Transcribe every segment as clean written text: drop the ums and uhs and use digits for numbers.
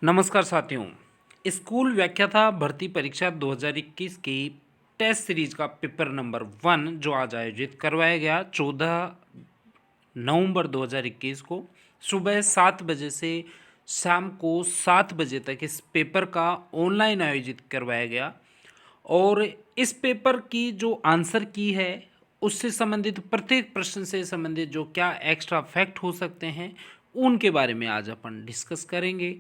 नमस्कार साथियों। स्कूल व्याख्याता भर्ती परीक्षा 2021 की टेस्ट सीरीज का पेपर नंबर 1 जो आज आयोजित करवाया गया 14 नवंबर 2021 को सुबह 7 बजे से शाम को 7 बजे तक इस पेपर का ऑनलाइन आयोजित करवाया गया। और इस पेपर की जो आंसर की है उससे संबंधित प्रत्येक प्रश्न से संबंधित जो क्या एक्स्ट्रा फैक्ट हो सकते हैं उनके बारे में आज अपन डिस्कस करेंगे।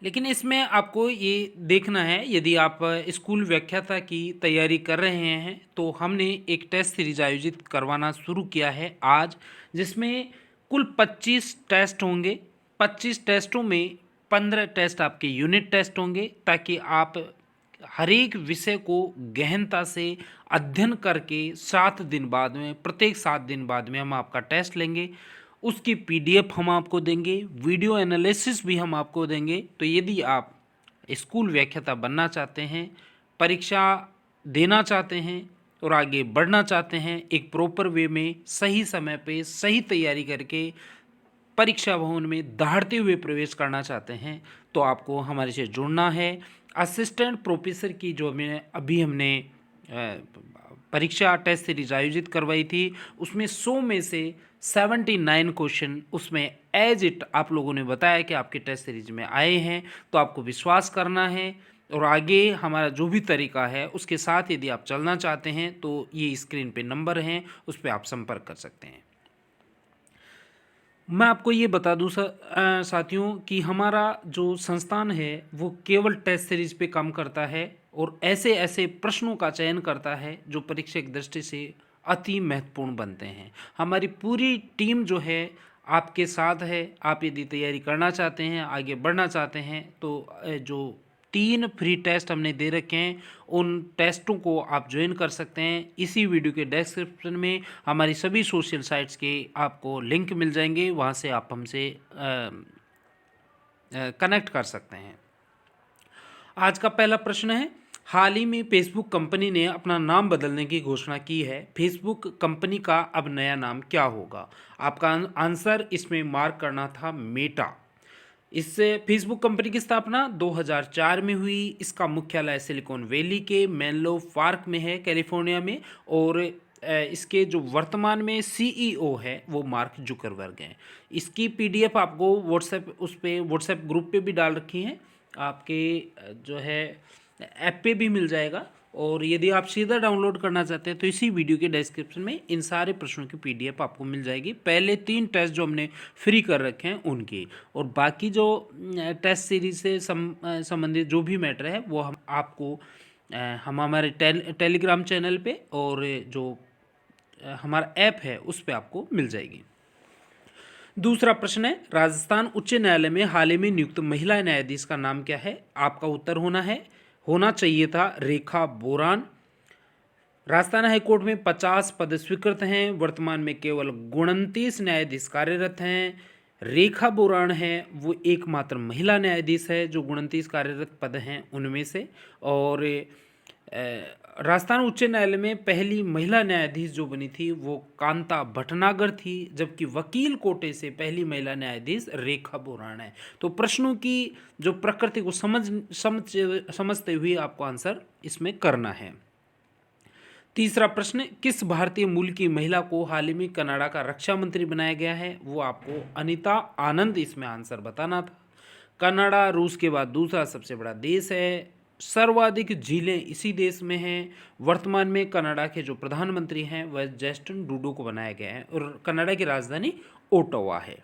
लेकिन इसमें आपको ये देखना है, यदि आप स्कूल व्याख्याता की तैयारी कर रहे हैं तो हमने एक टेस्ट सीरीज आयोजित करवाना शुरू किया है आज, जिसमें कुल 25 टेस्ट होंगे। 25 टेस्टों में 15 टेस्ट आपके यूनिट टेस्ट होंगे, ताकि आप हर एक विषय को गहनता से अध्ययन करके 7 दिन बाद में, प्रत्येक 7 दिन बाद में हम आपका टेस्ट लेंगे। उसकी पीडीएफ हम आपको देंगे, वीडियो एनालिसिस भी हम आपको देंगे। तो यदि आप स्कूल व्याख्याता बनना चाहते हैं, परीक्षा देना चाहते हैं और आगे बढ़ना चाहते हैं, एक प्रॉपर वे में सही समय पे सही तैयारी करके परीक्षा भवन में दहाड़ते हुए प्रवेश करना चाहते हैं, तो आपको हमारे से जुड़ना है। असिस्टेंट प्रोफेसर की जो हमने परीक्षा टेस्ट सीरीज आयोजित करवाई थी, उसमें 100 में से 79 क्वेश्चन उसमें एज इट आप लोगों ने बताया कि आपके टेस्ट सीरीज में आए हैं। तो आपको विश्वास करना है और आगे हमारा जो भी तरीका है उसके साथ यदि आप चलना चाहते हैं तो ये स्क्रीन पे नंबर हैं, उस पर आप संपर्क कर सकते हैं। मैं आपको ये बता दूं साथियों कि हमारा जो संस्थान है वो केवल टेस्ट सीरीज पे काम करता है और ऐसे ऐसे प्रश्नों का चयन करता है जो परीक्षा की दृष्टि से अति महत्वपूर्ण बनते हैं। हमारी पूरी टीम जो है आपके साथ है। आप यदि तैयारी करना चाहते हैं, आगे बढ़ना चाहते हैं, तो जो 3 फ्री टेस्ट हमने दे रखे हैं उन टेस्टों को आप ज्वाइन कर सकते हैं। इसी वीडियो के डिस्क्रिप्शन में हमारी सभी सोशल साइट्स के आपको लिंक मिल जाएंगे, वहाँ से आप हमसे कनेक्ट कर सकते हैं। आज का पहला प्रश्न है, हाल ही में फेसबुक कंपनी ने अपना नाम बदलने की घोषणा की है। फेसबुक कंपनी का अब नया नाम क्या होगा? आपका आंसर इसमें मार्क करना था मेटा। इससे फेसबुक कंपनी की स्थापना 2004 में हुई। इसका मुख्यालय सिलिकॉन वैली के मेनलो पार्क में है, कैलिफोर्निया में। और इसके जो वर्तमान में सीईओ है वो मार्क जुकरबर्ग हैं। इसकी पीडीएफ आपको व्हाट्सएप ग्रुप पे भी डाल रखी हैं, आपके जो है ऐप पे भी मिल जाएगा। और यदि आप सीधा डाउनलोड करना चाहते हैं तो इसी वीडियो के डिस्क्रिप्शन में इन सारे प्रश्नों की पीडीएफ आपको मिल जाएगी। पहले 3 टेस्ट जो हमने फ्री कर रखे हैं उनकी, और बाकी जो टेस्ट सीरीज से संबंधित जो भी मैटर है वो हम आपको हम हमारे टेलीग्राम चैनल पे और जो हमारा ऐप है उस पर आपको मिल जाएगी। दूसरा प्रश्न है, राजस्थान उच्च न्यायालय में हाल ही में नियुक्त महिला न्यायाधीश का नाम क्या है? आपका उत्तर होना चाहिए था रेखा बोरान। राजस्थान हाईकोर्ट में 50 पद स्वीकृत हैं। वर्तमान में केवल 29 न्यायाधीश कार्यरत हैं। रेखा बोरान है वो एकमात्र महिला न्यायाधीश है जो 29 कार्यरत पद हैं उनमें से। और राजस्थान उच्च न्यायालय में पहली महिला न्यायाधीश जो बनी थी वो कांता भटनागर थी, जबकि वकील कोटे से पहली महिला न्यायाधीश रेखा बोरान है। तो प्रश्नों की जो प्रकृति को समझते हुए आपको आंसर इसमें करना है। तीसरा प्रश्न, किस भारतीय मूल की महिला को हाल ही में कनाडा का रक्षा मंत्री बनाया गया है? वो आपको अनीता आनंद इसमें आंसर बताना था। कनाडा रूस के बाद दूसरा सबसे बड़ा देश है। सर्वाधिक झीलें इसी देश में हैं। वर्तमान में कनाडा के जो प्रधानमंत्री हैं वह जस्टिन ट्रूडो को बनाया गया है और कनाडा की राजधानी ओटावा है।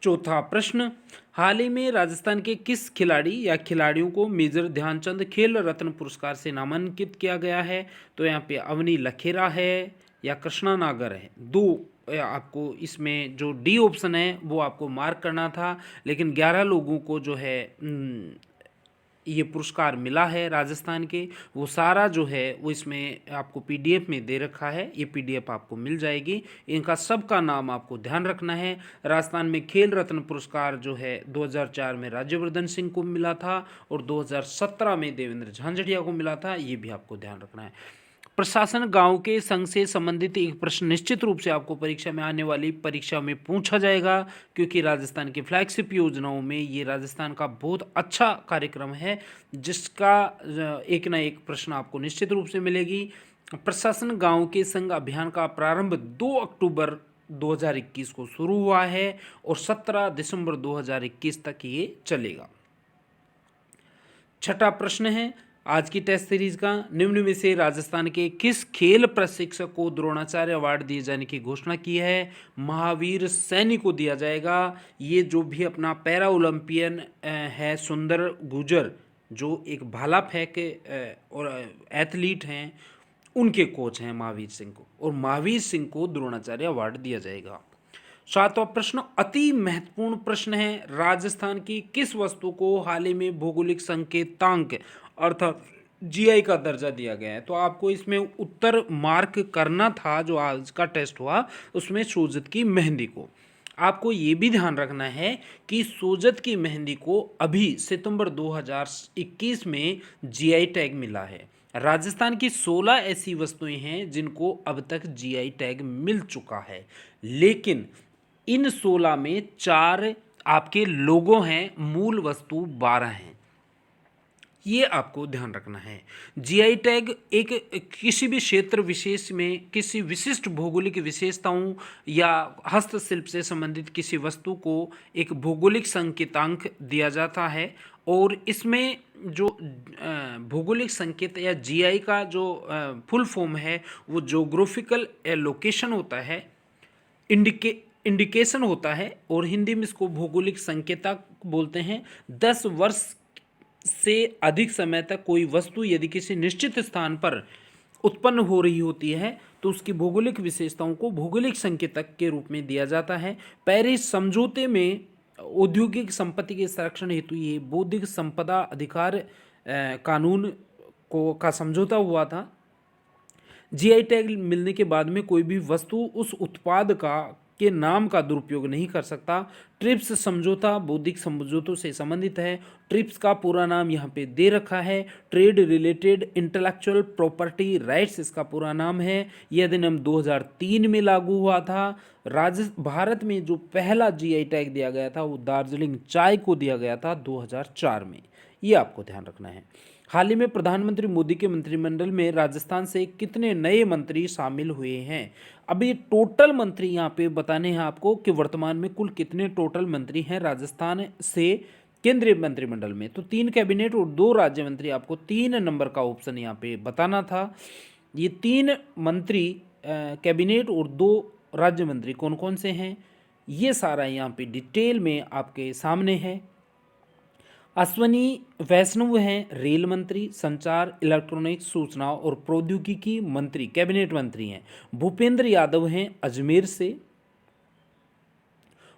चौथा प्रश्न, हाल ही में राजस्थान के किस खिलाड़ी या खिलाड़ियों को मेजर ध्यानचंद खेल रत्न पुरस्कार से नामांकित किया गया है? तो यहाँ पे अवनी लखेरा है या कृष्णा नागर है। दो आपको इसमें जो डी ऑप्शन है वो आपको मार्क करना था, लेकिन 11 लोगों को जो है ये पुरस्कार मिला है राजस्थान के। वो सारा जो है वो इसमें आपको पीडीएफ में दे रखा है, ये पीडीएफ आपको मिल जाएगी। इनका सबका नाम आपको ध्यान रखना है। राजस्थान में खेल रत्न पुरस्कार जो है 2004 में राज्यवर्धन सिंह को मिला था और 2017 में देवेंद्र झांझड़िया को मिला था, ये भी आपको ध्यान रखना है। प्रशासन गांव के संघ से संबंधित एक प्रश्न निश्चित रूप से आपको परीक्षा में आने वाली परीक्षा में पूछा जाएगा, क्योंकि राजस्थान की फ्लैगशिप योजनाओं में ये राजस्थान का बहुत अच्छा कार्यक्रम है, जिसका एक ना एक प्रश्न आपको निश्चित रूप से मिलेगी। प्रशासन गांव के संघ अभियान का प्रारंभ 2 अक्टूबर 2021 को शुरू हुआ है और 17 दिसंबर 2021 तक ये चलेगा। छठा प्रश्न है आज की टेस्ट सीरीज का, निम्न में से राजस्थान के किस खेल प्रशिक्षक को द्रोणाचार्य अवार्ड दिए जाने की घोषणा की है? महावीर सैनी को दिया जाएगा। ये जो भी अपना पैरा ओलंपियन है सुंदर गुर्जर, जो एक भाला फेंक और एथलीट हैं, उनके कोच हैं महावीर सिंह को, और महावीर सिंह को द्रोणाचार्य अवार्ड दिया जाएगा। सातवां प्रश्न अति महत्वपूर्ण प्रश्न है, राजस्थान की किस वस्तु को हाल ही में भौगोलिक संकेतांक अर्थात जीआई का दर्जा दिया गया है? तो आपको इसमें उत्तर मार्क करना था, जो आज का टेस्ट हुआ उसमें सोजत की मेहंदी को। आपको ये भी ध्यान रखना है कि सोजत की मेहंदी को अभी सितंबर 2021 में जीआई टैग मिला है। राजस्थान की 16 ऐसी वस्तुएं हैं जिनको अब तक जीआई टैग मिल चुका है, लेकिन इन 16 में 4 आपके लोगो हैं, मूल वस्तु 12 हैं। ये आपको ध्यान रखना है। जीआई टैग एक किसी भी क्षेत्र विशेष में किसी विशिष्ट भौगोलिक विशेषताओं या हस्तशिल्प से संबंधित किसी वस्तु को एक भौगोलिक संकेतांक दिया जाता है, और इसमें जो भौगोलिक संकेत या जीआई का जो फुल फॉर्म है वो ज्योग्राफिकल लोकेशन होता है, इंडिकेशन होता है, और हिंदी में इसको भौगोलिक संकेतक बोलते हैं। 10 वर्ष से अधिक समय तक कोई वस्तु यदि किसी निश्चित स्थान पर उत्पन्न हो रही होती है तो उसकी भौगोलिक विशेषताओं को भौगोलिक संकेतक के रूप में दिया जाता है। पेरिस समझौते में औद्योगिक संपत्ति के संरक्षण हेतु ये बौद्धिक संपदा अधिकार कानून का समझौता हुआ था। जीआई टैग मिलने के बाद में कोई भी वस्तु उस उत्पाद के नाम का दुरुपयोग नहीं कर सकता। ट्रिप्स समझौता बौद्धिक समझौतों से संबंधित है। ट्रिप्स का पूरा नाम यहाँ पे दे रखा है, trade related intellectual property rights इसका पूरा नाम है। यह अधिनियम 2003 में लागू हुआ था। भारत में जो पहला जीआई टैग दिया गया था वो दार्जिलिंग चाय को दिया गया था 2004 में। ये आपको ध्यान रखना है। हाल ही में प्रधानमंत्री मोदी के मंत्रिमंडल में राजस्थान से कितने नए मंत्री शामिल हुए हैं? अभी टोटल मंत्री यहाँ पे बताने हैं आपको कि वर्तमान में कुल कितने टोटल मंत्री हैं राजस्थान से केंद्रीय मंत्रिमंडल में। तो 3 कैबिनेट और 2 राज्य मंत्री, आपको 3 नंबर का ऑप्शन यहाँ पे बताना था। ये 3 मंत्री कैबिनेट और 2 राज्य मंत्री कौन कौन से हैं, ये सारा यहाँ पे डिटेल में आपके सामने है। अश्वनी वैष्णव हैं रेल मंत्री, संचार, इलेक्ट्रॉनिक्स, सूचना और प्रौद्योगिकी मंत्री, कैबिनेट मंत्री हैं। भूपेंद्र यादव हैं अजमेर से।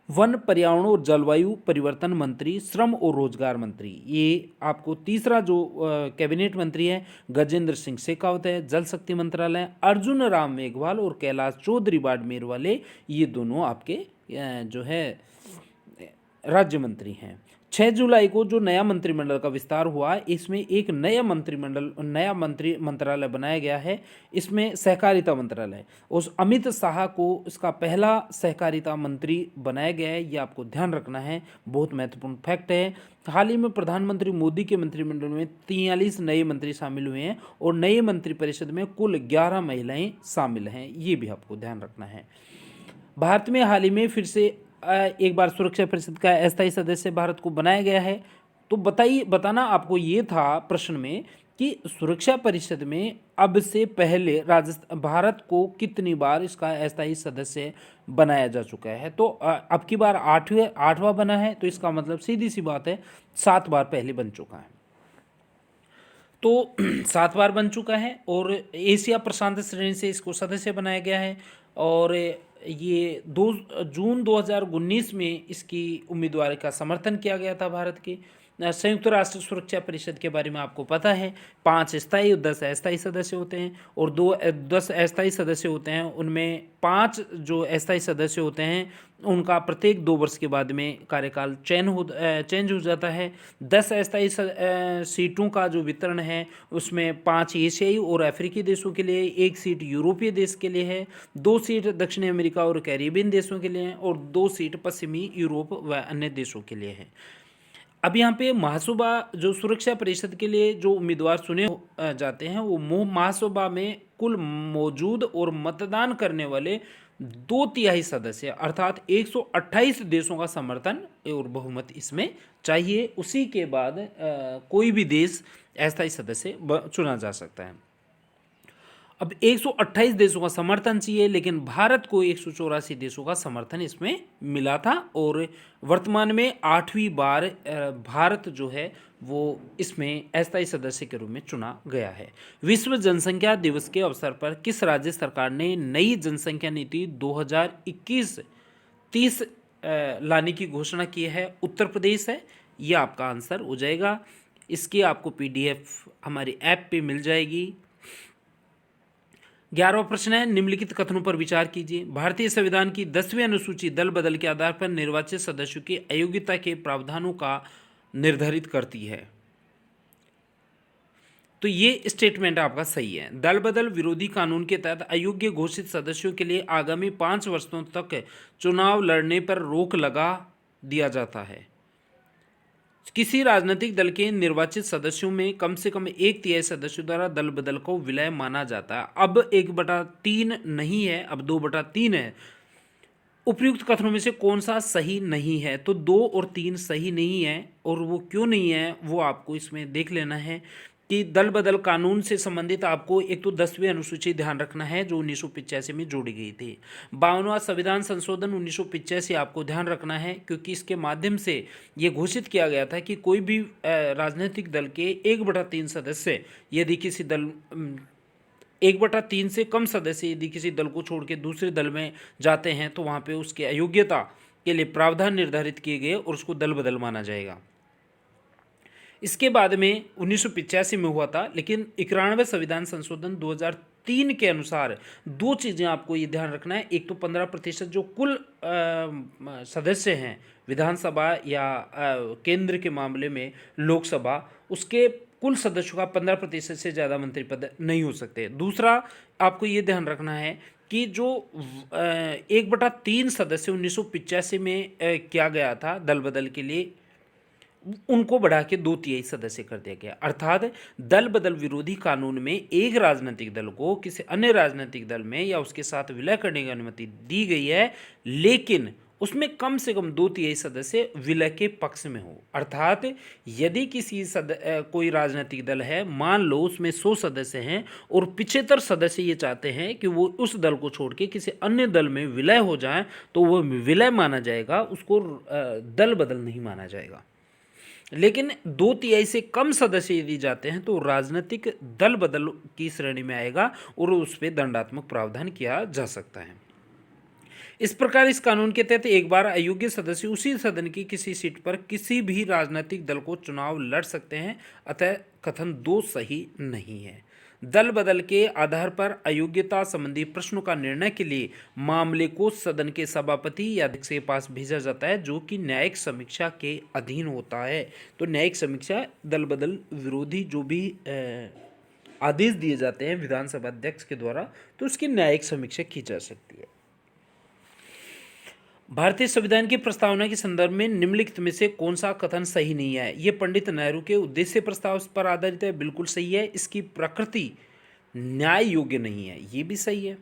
वन, पर्यावरण और जलवायु परिवर्तन मंत्री, श्रम और रोजगार मंत्री, ये आपको तीसरा जो कैबिनेट मंत्री है गजेंद्र सिंह शेखावत है। जल शक्ति मंत्रालय अर्जुन राम मेघवाल और कैलाश चौधरी बाड़मेर वाले, ये दोनों आपके जो है राज्य मंत्री हैं। 6 जुलाई को जो नया मंत्रिमंडल का विस्तार हुआ, इसमें एक नया मंत्रालय बनाया गया है। इसमें सहकारिता मंत्रालय, उस अमित शाह को इसका पहला सहकारिता मंत्री बनाया गया है। ये आपको ध्यान रखना है, बहुत महत्वपूर्ण फैक्ट है। हाल ही में प्रधानमंत्री मोदी के मंत्रिमंडल में 43 नए मंत्री शामिल हुए हैं और नए मंत्रिपरिषद में कुल 11 महिलाएं शामिल हैं। ये भी आपको ध्यान रखना है। भारत में हाल ही में फिर से एक बार सुरक्षा परिषद का अस्थायी सदस्य भारत को बनाया गया है। तो बताना आपको ये था प्रश्न में कि सुरक्षा परिषद में अब से पहले भारत को कितनी बार इसका अस्थायी सदस्य बनाया जा चुका है। तो अब की बार 8वां बना है, तो इसका मतलब सीधी सी बात है 7 बार पहले बन चुका है। तो 7 बार बन चुका है और एशिया प्रशांत श्रेणी से इसको सदस्य बनाया गया है। और ये 2 जून 2019 में इसकी उम्मीदवारी का समर्थन किया गया था भारत के। संयुक्त राष्ट्र सुरक्षा परिषद के बारे में आपको पता है, 5 स्थायी और 10 अस्थायी सदस्य होते हैं, और 10 अस्थायी सदस्य होते हैं। उनमें 5 जो अस्थायी सदस्य होते हैं उनका प्रत्येक 2 वर्ष के बाद में कार्यकाल चेंज हो जाता है। 10 अस्थायी सीटों का जो वितरण है उसमें 5 एशियाई और अफ्रीकी देशों के लिए, 1 सीट यूरोपीय देश के लिए है, 2 सीट दक्षिणी अमेरिका और कैरिबियन देशों के लिए हैं, और 2 सीट पश्चिमी यूरोप व अन्य देशों के लिए हैं। अब यहाँ पे महासभा जो सुरक्षा परिषद के लिए जो उम्मीदवार चुने जाते हैं वो महासभा में कुल मौजूद और मतदान करने वाले 2/3 सदस्य अर्थात 128 देशों का समर्थन और बहुमत इसमें चाहिए। उसी के बाद कोई भी देश अस्थायी सदस्य चुना जा सकता है। अब 128 देशों का समर्थन चाहिए, लेकिन भारत को 184 देशों का समर्थन इसमें मिला था, और वर्तमान में 8वीं बार भारत जो है वो इसमें अस्थायी सदस्य के रूप में चुना गया है। विश्व जनसंख्या दिवस के अवसर पर किस राज्य सरकार ने नई जनसंख्या नीति 2021-30 लाने की घोषणा की है? उत्तर प्रदेश है। यह आपका आंसर हो जाएगा। इसकी आपको PDF हमारी ऐप पे मिल जाएगी। 11वां प्रश्न है, निम्नलिखित कथनों पर विचार कीजिए। भारतीय संविधान की 10वीं अनुसूची दल बदल के आधार पर निर्वाचित सदस्यों की अयोग्यता के प्रावधानों का निर्धारित करती है। तो ये स्टेटमेंट आपका सही है। दल बदल विरोधी कानून के तहत अयोग्य घोषित सदस्यों के लिए आगामी 5 वर्षों तक चुनाव लड़ने पर रोक लगा दिया जाता है। किसी राजनीतिक दल के निर्वाचित सदस्यों में कम से कम 1/3 सदस्यों द्वारा दल बदल को विलय माना जाता है। अब 1/3 नहीं है, अब 2/3 है। उपयुक्त कथनों में से कौन सा सही नहीं है? तो 2 और 3 सही नहीं है, और वो क्यों नहीं है वो आपको इसमें देख लेना है कि दल बदल कानून से संबंधित आपको एक तो 10वीं अनुसूची ध्यान रखना है जो 1985 में जोड़ी गई थी। 52वां संविधान संशोधन 1985 आपको ध्यान रखना है, क्योंकि इसके माध्यम से ये घोषित किया गया था कि कोई भी राजनीतिक दल के 1/3 सदस्य यदि किसी दल 1/3 से कम सदस्य यदि किसी दल को छोड़ के दूसरे दल में जाते हैं तो वहाँ पे उसकी अयोग्यता के लिए प्रावधान निर्धारित किए गए और उसको दल बदल माना जाएगा। इसके बाद में 1985 में हुआ था, लेकिन 91वें संविधान संशोधन 2003 के अनुसार 2 चीज़ें आपको ये ध्यान रखना है। एक तो 15% जो कुल सदस्य हैं विधानसभा या केंद्र के मामले में लोकसभा, उसके कुल सदस्यों का 15% से ज़्यादा मंत्री पद नहीं हो सकते। दूसरा आपको ये ध्यान रखना है कि जो 1/3 सदस्य 1985 में किया गया था दल बदल के लिए, उनको बढ़ा के 2/3 सदस्य कर दिया गया। अर्थात दल बदल विरोधी कानून में एक राजनीतिक दल को किसी अन्य राजनीतिक दल में या उसके साथ विलय करने की अनुमति दी गई है, लेकिन उसमें कम से कम 2/3 सदस्य विलय के पक्ष में हो। अर्थात यदि किसी कोई राजनीतिक दल है, मान लो उसमें 100 सदस्य हैं और 75 सदस्य ये चाहते हैं कि वो उस दल को छोड़ के किसी अन्य दल में विलय हो जाए, तो वो विलय माना जाएगा, उसको दल बदल नहीं माना जाएगा। लेकिन 2/3 से कम सदस्य यदि जाते हैं तो राजनीतिक दल बदल की श्रेणी में आएगा और उस पर दंडात्मक प्रावधान किया जा सकता है। इस प्रकार इस कानून के तहत एक बार अयोग्य सदस्य उसी सदन की किसी सीट पर किसी भी राजनीतिक दल को चुनाव लड़ सकते हैं। अतः कथन 2 सही नहीं है। दल बदल के आधार पर अयोग्यता संबंधी प्रश्नों का निर्णय के लिए मामले को सदन के सभापति या अध्यक्ष के पास भेजा जाता है, जो कि न्यायिक समीक्षा के अधीन होता है। तो न्यायिक समीक्षा दल बदल विरोधी जो भी आदेश दिए जाते हैं विधानसभा अध्यक्ष के द्वारा, तो उसकी न्यायिक समीक्षा की जा सकती है। भारतीय संविधान की प्रस्तावना के संदर्भ में निम्नलिखित में से कौन सा कथन सही नहीं है? ये पंडित नेहरू के उद्देश्य प्रस्ताव पर आधारित है, बिल्कुल सही है। इसकी प्रकृति न्याय योग्य नहीं है, ये भी सही है।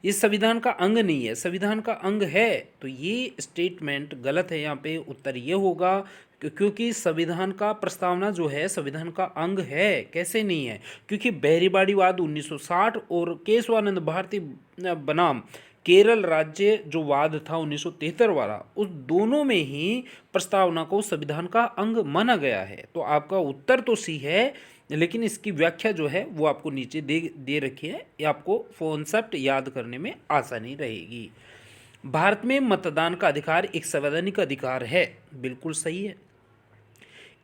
ये संविधान का अंग नहीं है, संविधान का अंग है, तो ये स्टेटमेंट गलत है। यहाँ पे उत्तर ये होगा क्योंकि संविधान का प्रस्तावना जो है संविधान का अंग है। कैसे नहीं है? क्योंकि बहरीवादीवाद 1960 और केशवानंद भारती बनाम केरल राज्य जो वाद था 1973 वाला, उस दोनों में ही प्रस्तावना को संविधान का अंग माना गया है। तो आपका उत्तर तो सी है, लेकिन इसकी व्याख्या जो है वो आपको नीचे दे रखी है, ये आपको कॉन्सेप्ट याद करने में आसानी रहेगी। भारत में मतदान का अधिकार एक संवैधानिक अधिकार है, बिल्कुल सही है।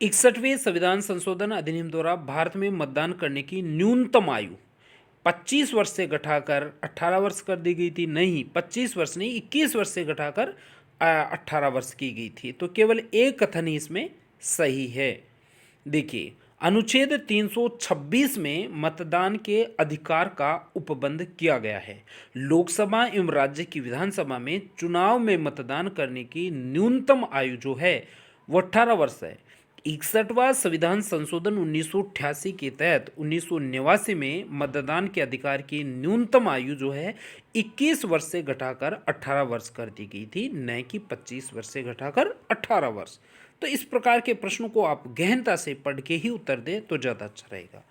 61वें संविधान संशोधन अधिनियम द्वारा भारत में मतदान करने की न्यूनतम आयु 25 वर्ष से घटाकर 18 वर्ष कर दी गई थी। नहीं, 25 वर्ष नहीं, 21 वर्ष से घटाकर 18 वर्ष की गई थी। तो केवल एक कथन ही इसमें सही है। देखिए, अनुच्छेद 326 में मतदान के अधिकार का उपबंध किया गया है। लोकसभा एवं राज्य की विधानसभा में चुनाव में मतदान करने की न्यूनतम आयु जो है वो 18 वर्ष है। 61वां संविधान संशोधन 1988 के तहत 1989 में मतदान के अधिकार की न्यूनतम आयु जो है 21 वर्ष से घटाकर 18 वर्ष कर दी गई थी, न कि 25 वर्ष से घटाकर 18 वर्ष। तो इस प्रकार के प्रश्नों को आप गहनता से पढ़ के ही उत्तर दें तो ज़्यादा अच्छा रहेगा।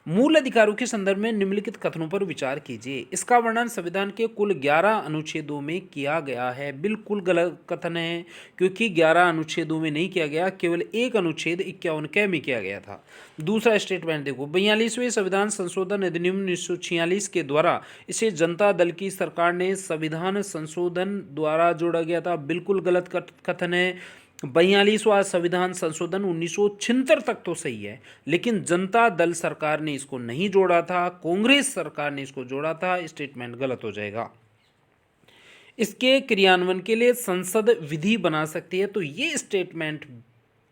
मूल अधिकारों के संदर्भ में निम्नलिखित कथनों पर विचार कीजिए। इसका वर्णन संविधान के कुल 11 अनुच्छेदों में किया गया है। बिल्कुल गलत कथन है, क्योंकि 11 अनुच्छेदों में नहीं किया गया, केवल एक अनुच्छेद 51 में किया गया था। दूसरा स्टेटमेंट देखो, 42वें संविधान संशोधन अधिनियम 1946 के द्वारा इसे जनता दल की सरकार ने संविधान संशोधन द्वारा जोड़ा गया था। बिल्कुल गलत कथन है। 42वां संविधान संशोधन 1976 तक तो सही है, लेकिन जनता दल सरकार ने इसको नहीं जोड़ा था, कांग्रेस सरकार ने इसको जोड़ा था। स्टेटमेंट गलत हो जाएगा। इसके क्रियान्वयन के लिए संसद विधि बना सकती है, तो ये स्टेटमेंट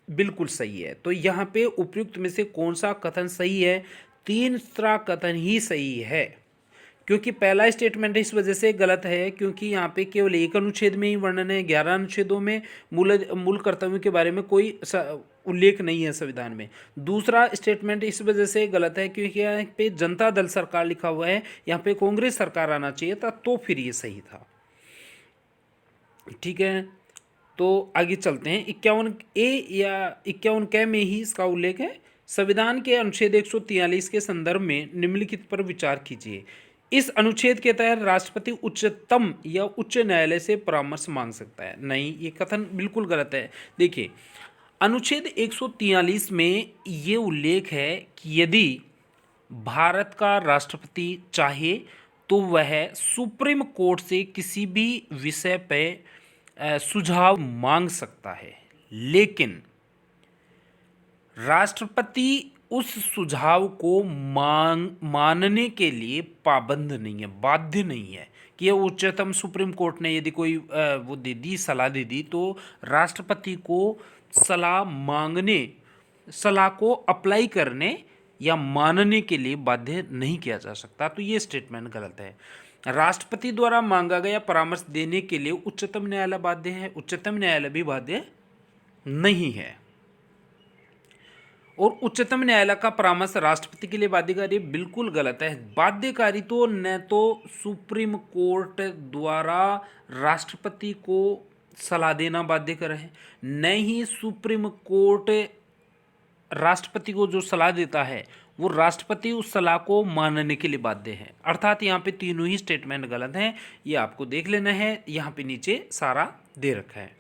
बिल्कुल सही है। तो यहाँ पे उपयुक्त में से कौन सा कथन सही है? तीसरा कथन ही सही है, क्योंकि पहला स्टेटमेंट इस वजह से गलत है क्योंकि यहाँ पे केवल एक अनुच्छेद में ही वर्णन है। 11 अनुच्छेदों में मूल कर्तव्यों के बारे में कोई उल्लेख नहीं है संविधान में। दूसरा स्टेटमेंट इस वजह से गलत है क्योंकि यहाँ पे जनता दल सरकार लिखा हुआ है, यहाँ पे कांग्रेस सरकार आना चाहिए था, तो फिर ये सही था। ठीक है, तो आगे चलते हैं। 51A या 51K में ही इसका उल्लेख है। संविधान के अनुच्छेद 143 के संदर्भ में निम्नलिखित पर विचार कीजिए। इस अनुच्छेद के तहत राष्ट्रपति उच्चतम या उच्च न्यायालय से परामर्श मांग सकता है। नहीं, ये कथन बिल्कुल गलत है। देखिए, अनुच्छेद 143 में ये उल्लेख है कि यदि भारत का राष्ट्रपति चाहे तो वह सुप्रीम कोर्ट से किसी भी विषय पर सुझाव मांग सकता है, लेकिन राष्ट्रपति उस सुझाव को मानने के लिए पाबंद नहीं है, बाध्य नहीं है कि यह उच्चतम सुप्रीम कोर्ट ने यदि कोई वो दे दी, सलाह दे दी, तो राष्ट्रपति को सलाह को अप्लाई करने या मानने के लिए बाध्य नहीं किया जा सकता। तो ये स्टेटमेंट गलत है। राष्ट्रपति द्वारा मांगा गया परामर्श देने के लिए उच्चतम न्यायालय बाध्य है, उच्चतम न्यायालय भी बाध्य नहीं है। और उच्चतम न्यायालय का परामर्श राष्ट्रपति के लिए बाध्यकारी बिल्कुल गलत है। बाध्यकारी तो न तो सुप्रीम कोर्ट द्वारा राष्ट्रपति को सलाह देना बाध्यकर है, न ही सुप्रीम कोर्ट राष्ट्रपति को जो सलाह देता है वो राष्ट्रपति उस सलाह को मानने के लिए बाध्य है। अर्थात यहाँ पे तीनों ही स्टेटमेंट गलत हैं, ये आपको देख लेना है। यहाँ पे नीचे सारा दे रखा है।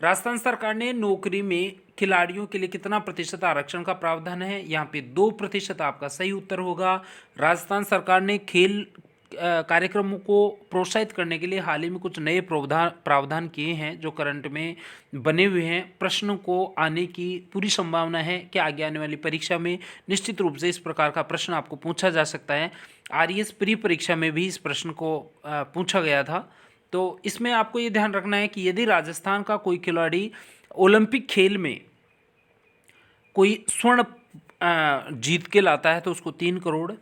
राजस्थान सरकार ने नौकरी में खिलाड़ियों के लिए कितना प्रतिशत आरक्षण का प्रावधान है? यहाँ पे 2% आपका सही उत्तर होगा। राजस्थान सरकार ने खेल कार्यक्रमों को प्रोत्साहित करने के लिए हाल ही में कुछ नए प्रावधान किए हैं जो करंट में बने हुए हैं। प्रश्नों को आने की पूरी संभावना है कि आगे आने वाली परीक्षा में निश्चित रूप से इस प्रकार का प्रश्न आपको पूछा जा सकता है। आरएएस प्री परीक्षा में भी इस प्रश्न को पूछा गया था। तो इसमें आपको ये ध्यान रखना है कि यदि राजस्थान का कोई खिलाड़ी ओलंपिक खेल में कोई स्वर्ण जीत के लाता है तो उसको 3 करोड़,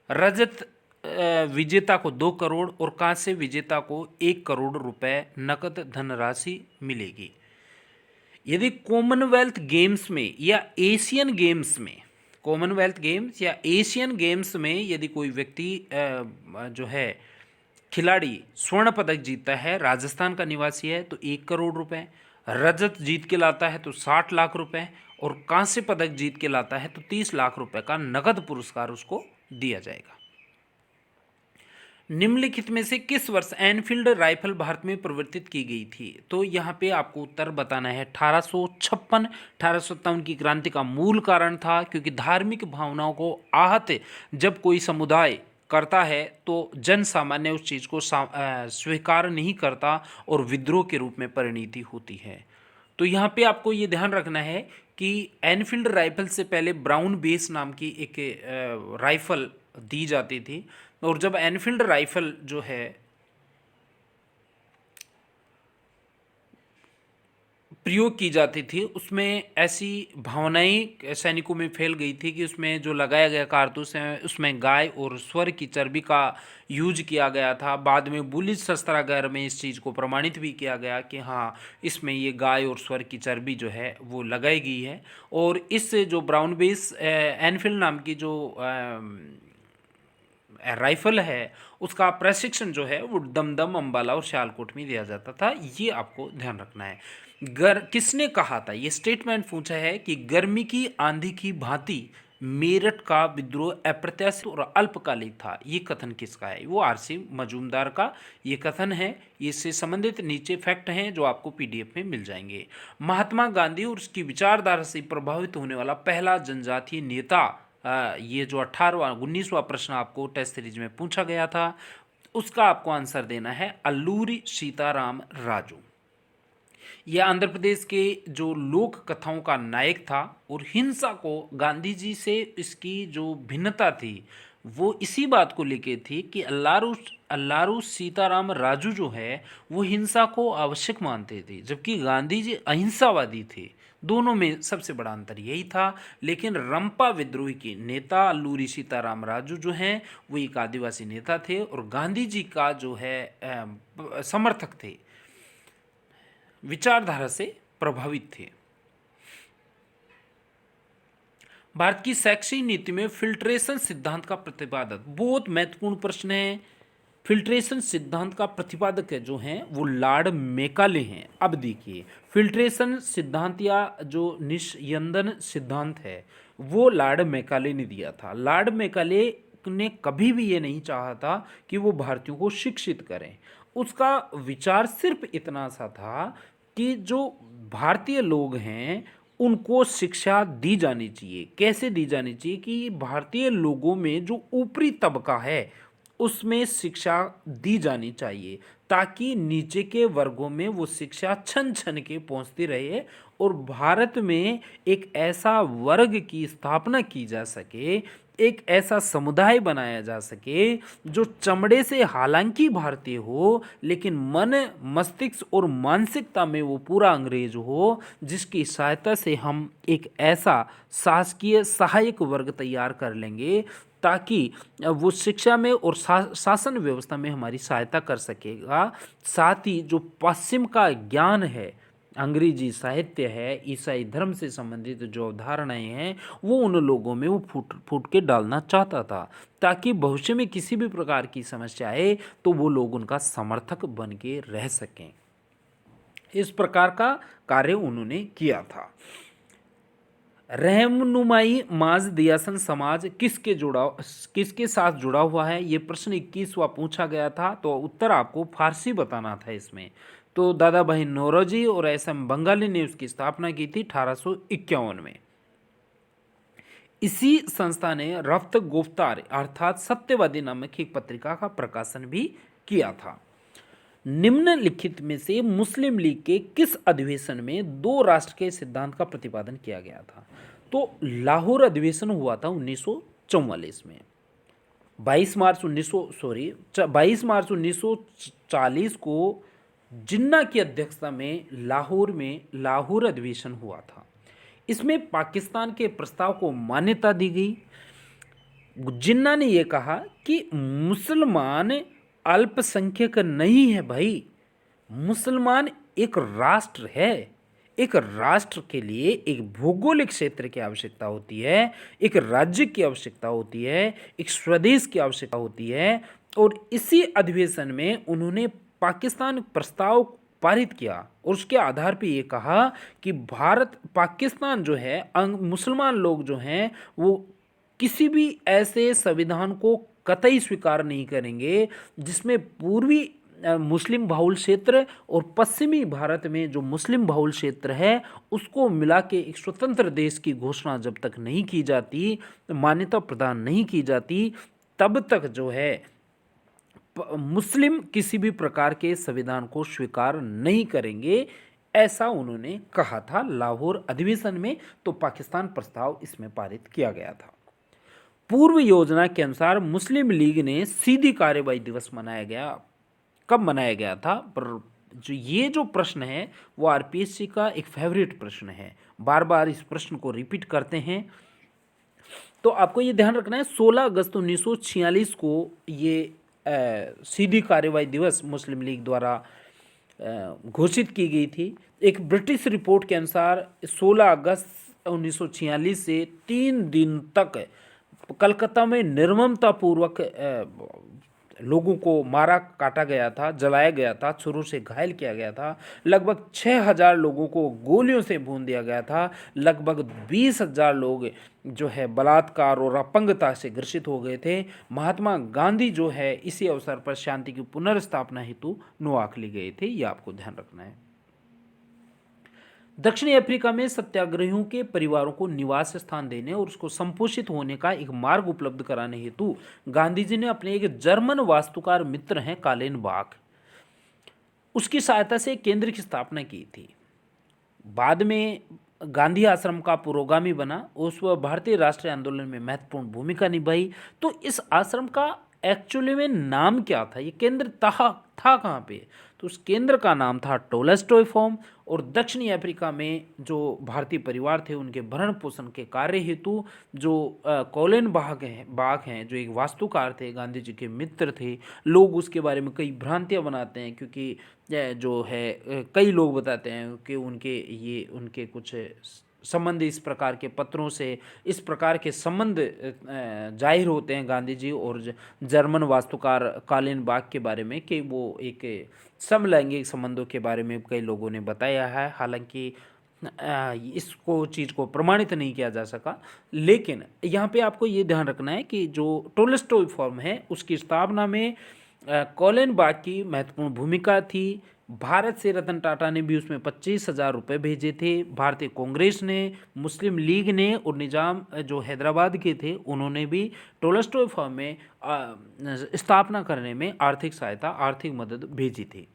रजत विजेता को 2 करोड़ और कांस्य विजेता को 1 करोड़ रुपए नकद धनराशि मिलेगी। यदि कॉमनवेल्थ गेम्स में या एशियन गेम्स में, कॉमनवेल्थ गेम्स या एशियन गेम्स में यदि कोई व्यक्ति जो है खिलाड़ी स्वर्ण पदक जीतता है, राजस्थान का निवासी है, तो 1 करोड़ रुपए, रजत जीत के लाता है तो 60 लाख रुपए और कांस्य पदक जीत के लाता है तो 30 लाख रुपए का नगद पुरस्कार उसको दिया जाएगा। निम्नलिखित में से किस वर्ष एनफील्ड राइफल भारत में प्रवर्तित की गई थी? तो यहाँ पे आपको उत्तर बताना है 1856। 1857 की क्रांति का मूल कारण था क्योंकि धार्मिक भावनाओं को आहत जब कोई समुदाय करता है तो जन सामान्य उस चीज़ को स्वीकार नहीं करता और विद्रोह के रूप में परिणति होती है। तो यहाँ पे आपको ये ध्यान रखना है कि एनफील्ड राइफल से पहले ब्राउन बेस नाम की एक राइफल दी जाती थी, और जब एनफील्ड राइफल जो है प्रयोग की जाती थी, उसमें ऐसी भावनाएं सैनिकों में फैल गई थी कि उसमें जो लगाया गया कारतूस है उसमें गाय और स्वर की चर्बी का यूज किया गया था। बाद में बुलिस शस्त्रागार में इस चीज़ को प्रमाणित भी किया गया कि हाँ, इसमें ये गाय और स्वर की चर्बी जो है वो लगाई गई है। और इस जो ब्राउन बेस एनफील्ड नाम की जो राइफल है उसका प्रशिक्षण जो है वो दमदम, अंबाला और सियालकोट में दिया जाता था। ये आपको ध्यान रखना है। किसने कहा था, ये स्टेटमेंट पूछा है कि गर्मी की आंधी की भांति मेरठ का विद्रोह अप्रत्याशित और अल्पकालिक था। ये कथन किसका है? वो आरसी मजूमदार का ये कथन है। इससे संबंधित नीचे फैक्ट हैं जो आपको पीडीएफ में मिल जाएंगे। महात्मा गांधी और उसकी विचारधारा से प्रभावित होने वाला पहला जनजातीय नेता, ये जो 19वां प्रश्न आपको टेस्ट सीरीज में पूछा गया था, उसका आपको आंसर देना है अल्लूरी सीताराम राजू। यह आंध्र प्रदेश के जो लोक कथाओं का नायक था, और हिंसा को गांधी जी से इसकी जो भिन्नता थी वो इसी बात को लेके थी कि अल्लारू सीताराम राजू जो है वो हिंसा को आवश्यक मानते थे, जबकि गांधी जी अहिंसावादी थे। दोनों में सबसे बड़ा अंतर यही था। लेकिन रंपा विद्रोह के नेता अल्लूरी सीताराम राजू जो हैं वो एक आदिवासी नेता थे और गांधी जी का जो है समर्थक थे, विचारधारा से प्रभावित थे। भारत की शैक्षिक नीति में फिल्ट्रेशन सिद्धांत का प्रतिपादक, बहुत महत्वपूर्ण प्रश्न है। फिल्ट्रेशन सिद्धांत का प्रतिपादक है जो हैं वो लॉर्ड मैकाले हैं। अब देखिए, फिल्ट्रेशन सिद्धांत या जो निस्यंदन सिद्धांत है वो लॉर्ड मैकाले ने दिया था। लॉर्ड मैकाले ने कभी भी ये नहीं चाहा था कि वो भारतीयों को शिक्षित करें। उसका विचार सिर्फ इतना सा था कि जो भारतीय लोग हैं उनको शिक्षा दी जानी चाहिए। कैसे दी जानी चाहिए? कि भारतीय लोगों में जो ऊपरी तबका है उसमें शिक्षा दी जानी चाहिए, ताकि नीचे के वर्गों में वो शिक्षा छन छन के पहुंचती रहे और भारत में एक ऐसा वर्ग की स्थापना की जा सके, एक ऐसा समुदाय बनाया जा सके जो चमड़े से हालांकि भारतीय हो लेकिन मन, मस्तिष्क और मानसिकता में वो पूरा अंग्रेज हो, जिसकी सहायता से हम एक ऐसा शासकीय सहायक वर्ग तैयार कर लेंगे ताकि वो शिक्षा में और शासन व्यवस्था में हमारी सहायता कर सकेगा। साथ ही जो पश्चिम का ज्ञान है, अंग्रेजी साहित्य है, ईसाई धर्म से संबंधित जो अवधारणाएं हैं वो उन लोगों में वो फूट फूट के डालना चाहता था, ताकि भविष्य में किसी भी प्रकार की समस्या आए तो वो लोग उनका समर्थक बन के रह सकें। इस प्रकार का कार्य उन्होंने किया था। रहनुमाई माज दियासन समाज किसके साथ जुड़ा हुआ है? ये प्रश्न 21वां पूछा गया था, तो उत्तर आपको फारसी बताना था इसमें। तो दादा भाई नौरोजी और एस.एम. बंगाली ने उसकी स्थापना की थी 1851 में। इसी संस्था ने रफ्त गुफ्तार अर्थात सत्यवादी नामक एक पत्रिका का प्रकाशन भी किया था। निम्नलिखित में से मुस्लिम लीग के किस अधिवेशन में दो राष्ट्र के सिद्धांत का प्रतिपादन किया गया था? तो लाहौर अधिवेशन हुआ था 1944 में। 22 मार्च 1940 को जिन्ना की अध्यक्षता में लाहौर अधिवेशन हुआ था। इसमें पाकिस्तान के प्रस्ताव को मान्यता दी गई। जिन्ना ने यह कहा कि मुसलमान अल्पसंख्यक नहीं है भाई, मुसलमान एक राष्ट्र है। एक राष्ट्र के लिए एक भौगोलिक क्षेत्र की आवश्यकता होती है, एक राज्य की आवश्यकता होती है, एक स्वदेश की आवश्यकता होती है। और इसी अधिवेशन में उन्होंने पाकिस्तान प्रस्ताव पारित किया और उसके आधार पर ये कहा कि पाकिस्तान जो है, मुसलमान लोग जो हैं वो किसी भी ऐसे संविधान को कतई स्वीकार नहीं करेंगे जिसमें पूर्वी मुस्लिम बहुल क्षेत्र और पश्चिमी भारत में जो मुस्लिम बहुल क्षेत्र है उसको मिला के एक स्वतंत्र देश की घोषणा जब तक नहीं की जाती, मान्यता प्रदान नहीं की जाती, तब तक जो है मुस्लिम किसी भी प्रकार के संविधान को स्वीकार नहीं करेंगे। ऐसा उन्होंने कहा था लाहौर अधिवेशन में, तो पाकिस्तान प्रस्ताव इसमें पारित किया गया था। पूर्व योजना के अनुसार मुस्लिम लीग ने सीधी कार्रवाई दिवस मनाया गया, कब मनाया गया था? पर जो प्रश्न है वो आरपीएससी का एक फेवरेट प्रश्न है, बार बार इस प्रश्न को रिपीट करते हैं। तो आपको ये ध्यान रखना है 16 अगस्त 1946 को ये सीधी कार्रवाई दिवस मुस्लिम लीग द्वारा घोषित की गई थी। एक ब्रिटिश रिपोर्ट के अनुसार 16 अगस्त 1946 से 3 दिन तक कलकत्ता में निर्ममतापूर्वक लोगों को मारा काटा गया था, जलाया गया था, छुरों से घायल किया गया था। लगभग 6000 लोगों को गोलियों से भून दिया गया था। लगभग 20,000 लोग जो है बलात्कार और अपंगता से ग्रसित हो गए थे। महात्मा गांधी जो है इसी अवसर पर शांति की पुनर्स्थापना हेतु नोआखली गए थे, ये आपको ध्यान रखना है। दक्षिणी अफ्रीका में सत्याग्रहियों के परिवारों को निवास स्थान देने और उसको संपोषित होने का एक मार्ग उपलब्ध कराने हेतु गांधी जी ने अपने एक जर्मन वास्तुकार मित्र हैं कालेन बाख, उसकी सहायता से केंद्र की स्थापना की थी। बाद में गांधी आश्रम का पुरोगामी बना, उस वह भारतीय राष्ट्रीय आंदोलन में महत्वपूर्ण भूमिका निभाई। तो इस आश्रम का एक्चुअली में नाम क्या था, ये केंद्र था कहाँ पे? तो उस केंद्र का नाम था टोलस्टॉय फार्म। और दक्षिणी अफ्रीका में जो भारतीय परिवार थे उनके भरण पोषण के कार्य हेतु जो कॉलेन बाग हैं जो एक वास्तुकार थे, गांधी जी के मित्र थे। लोग उसके बारे में कई भ्रांतियां बनाते हैं, क्योंकि जो है कई लोग बताते हैं कि उनके कुछ संबंध इस प्रकार के पत्रों से, इस प्रकार के संबंध जाहिर होते हैं गांधी जी और जर्मन वास्तुकार कालेन बाग के बारे में, कि वो एक समलैंगिक संबंधों के बारे में कई लोगों ने बताया है। हालांकि इसको चीज़ को प्रमाणित नहीं किया जा सका। लेकिन यहाँ पे आपको ये ध्यान रखना है कि जो टोलस्टॉय फॉर्म है उसकी स्थापना में कॉलेन बाग की महत्वपूर्ण भूमिका थी। भारत से रतन टाटा ने भी उसमें 25,000 रुपये भेजे थे। भारतीय कांग्रेस ने, मुस्लिम लीग ने और निजाम जो हैदराबाद के थे उन्होंने भी टोलस्टॉय फॉर्म में स्थापना करने में आर्थिक सहायता, आर्थिक मदद भेजी थी।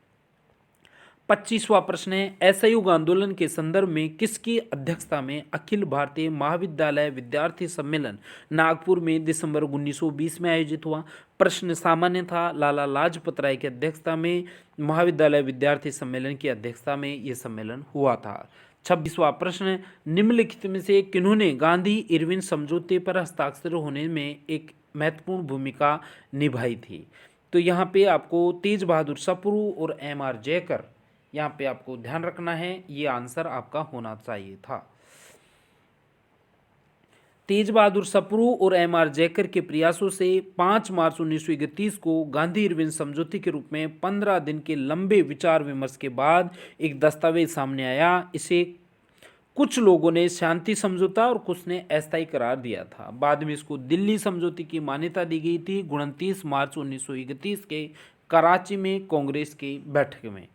25वां प्रश्न है, असहयोग आंदोलन के संदर्भ में किसकी अध्यक्षता में अखिल भारतीय महाविद्यालय विद्यार्थी सम्मेलन नागपुर में दिसंबर 1920 में आयोजित हुआ? प्रश्न सामान्य था। लाला लाजपत राय की अध्यक्षता में महाविद्यालय विद्यार्थी सम्मेलन की अध्यक्षता में यह सम्मेलन हुआ था। 26वां प्रश्न, निम्नलिखित में से किन्होंने गांधी इरविन समझौते पर हस्ताक्षर होने में एक महत्वपूर्ण भूमिका निभाई थी? तो यहाँ पे आपको तेज बहादुर सप्रू और एम.आर. जयकर, यहाँ पे आपको ध्यान रखना है, ये आंसर आपका होना चाहिए था। तेज बहादुर सप्रू और एम.आर. जयकर के प्रयासों से 5 मार्च 1931 को गांधी इरविन समझौते के रूप में 15 दिन के लंबे विचार विमर्श के बाद एक दस्तावेज सामने आया। इसे कुछ लोगों ने शांति समझौता और कुछ ने अस्थायी करार दिया था। बाद में इसको दिल्ली समझौते की मान्यता दी गई थी 29 मार्च 1931 के कराची में कांग्रेस की बैठक में।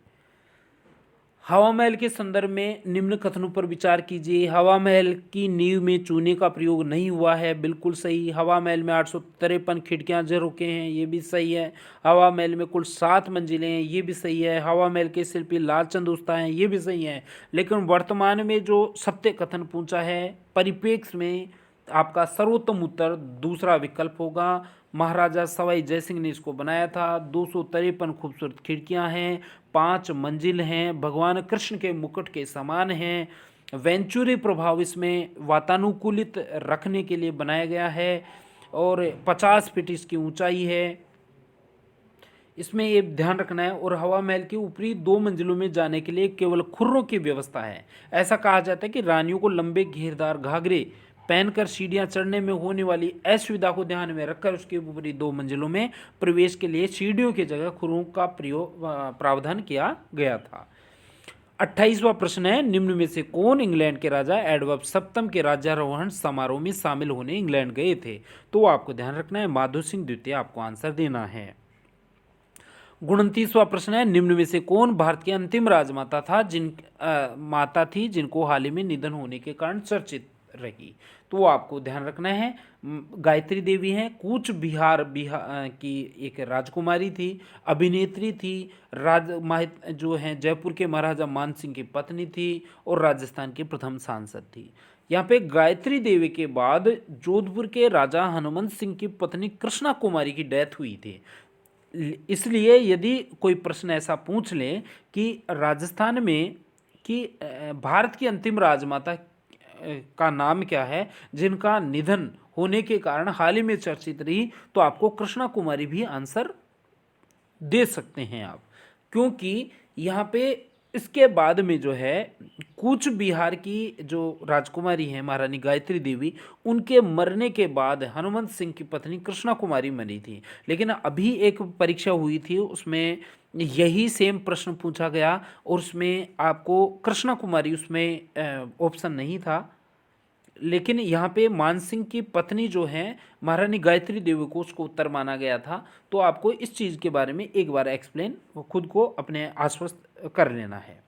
हवा महल के संदर्भ में निम्न कथनों पर विचार कीजिए। हवा महल की नींव में चूने का प्रयोग नहीं हुआ है, बिल्कुल सही। हवा महल में 853 खिड़कियां झरोखे हैं, ये भी सही है। हवा महल में कुल 7 मंजिलें हैं, ये भी सही है। हवा महल के शिल्पी लालचंद उस्ता हैं, ये भी सही है। लेकिन वर्तमान में जो सत्य कथन पूछा है परिप्रेक्ष्य में, आपका सर्वोत्तम उत्तर दूसरा विकल्प होगा। महाराजा सवाई जयसिंह ने इसको बनाया था। 253 खूबसूरत खिड़कियां हैं, 5 मंजिल हैं, भगवान कृष्ण के मुकुट के समान हैं। वेंचुरी प्रभाव इसमें वातानुकूलित रखने के लिए बनाया गया है और 50 फीट इसकी ऊंचाई है। इसमें ये ध्यान रखना है। और हवा महल के ऊपरी 2 मंजिलों में जाने के लिए केवल खुर्रों की व्यवस्था है। ऐसा कहा जाता है कि रानियों को लंबे घेरदार घाघरे पहनकर सीढ़ियां चढ़ने में होने वाली असुविधा को ध्यान में रखकर उसके ऊपरी 2 मंजिलों में प्रवेश के लिए सीढ़ियों की जगह खुरों का प्रावधान किया गया था। 28वां प्रश्न है, निम्न में से कौन इंग्लैंड के राजा एडवर्ड सप्तम के राज्यारोहण समारोह में शामिल होने इंग्लैंड गए थे? तो आपको ध्यान रखना है माधो सिंह द्वितीय आपको आंसर देना है। 29वां प्रश्न है, निम्न में से कौन भारत की अंतिम राजमाता माता थी जिनको हाल ही में निधन होने के कारण चर्चित रही। तो वो आपको ध्यान रखना है। गायत्री देवी हैं, कूच बिहार की एक राजकुमारी थी, अभिनेत्री थी, जो हैं जयपुर के महाराजा मान सिंह की पत्नी थी और राजस्थान की प्रथम सांसद थी। यहाँ पे गायत्री देवी के बाद जोधपुर के राजा हनुमंत सिंह की पत्नी कृष्णा कुमारी की डेथ हुई थी। इसलिए यदि कोई प्रश्न ऐसा पूछ ले कि राजस्थान में कि भारत की अंतिम राजमाता का नाम क्या है जिनका निधन होने के कारण हाल ही में चर्चित रही, तो आपको कृष्णा कुमारी भी आंसर दे सकते हैं आप, क्योंकि यहाँ पे इसके बाद में जो है कूच बिहार की जो राजकुमारी है महारानी गायत्री देवी, उनके मरने के बाद हनुमंत सिंह की पत्नी कृष्णा कुमारी मरी थी। लेकिन अभी एक परीक्षा हुई थी, उसमें यही सेम प्रश्न पूछा गया और उसमें आपको कृष्णा कुमारी उसमें ऑप्शन नहीं था, लेकिन यहाँ पे मानसिंह की पत्नी जो है महारानी गायत्री देवी को उसको उत्तर माना गया था। तो आपको इस चीज़ के बारे में एक बार एक्सप्लेन खुद को अपने आश्वस्त कर लेना है।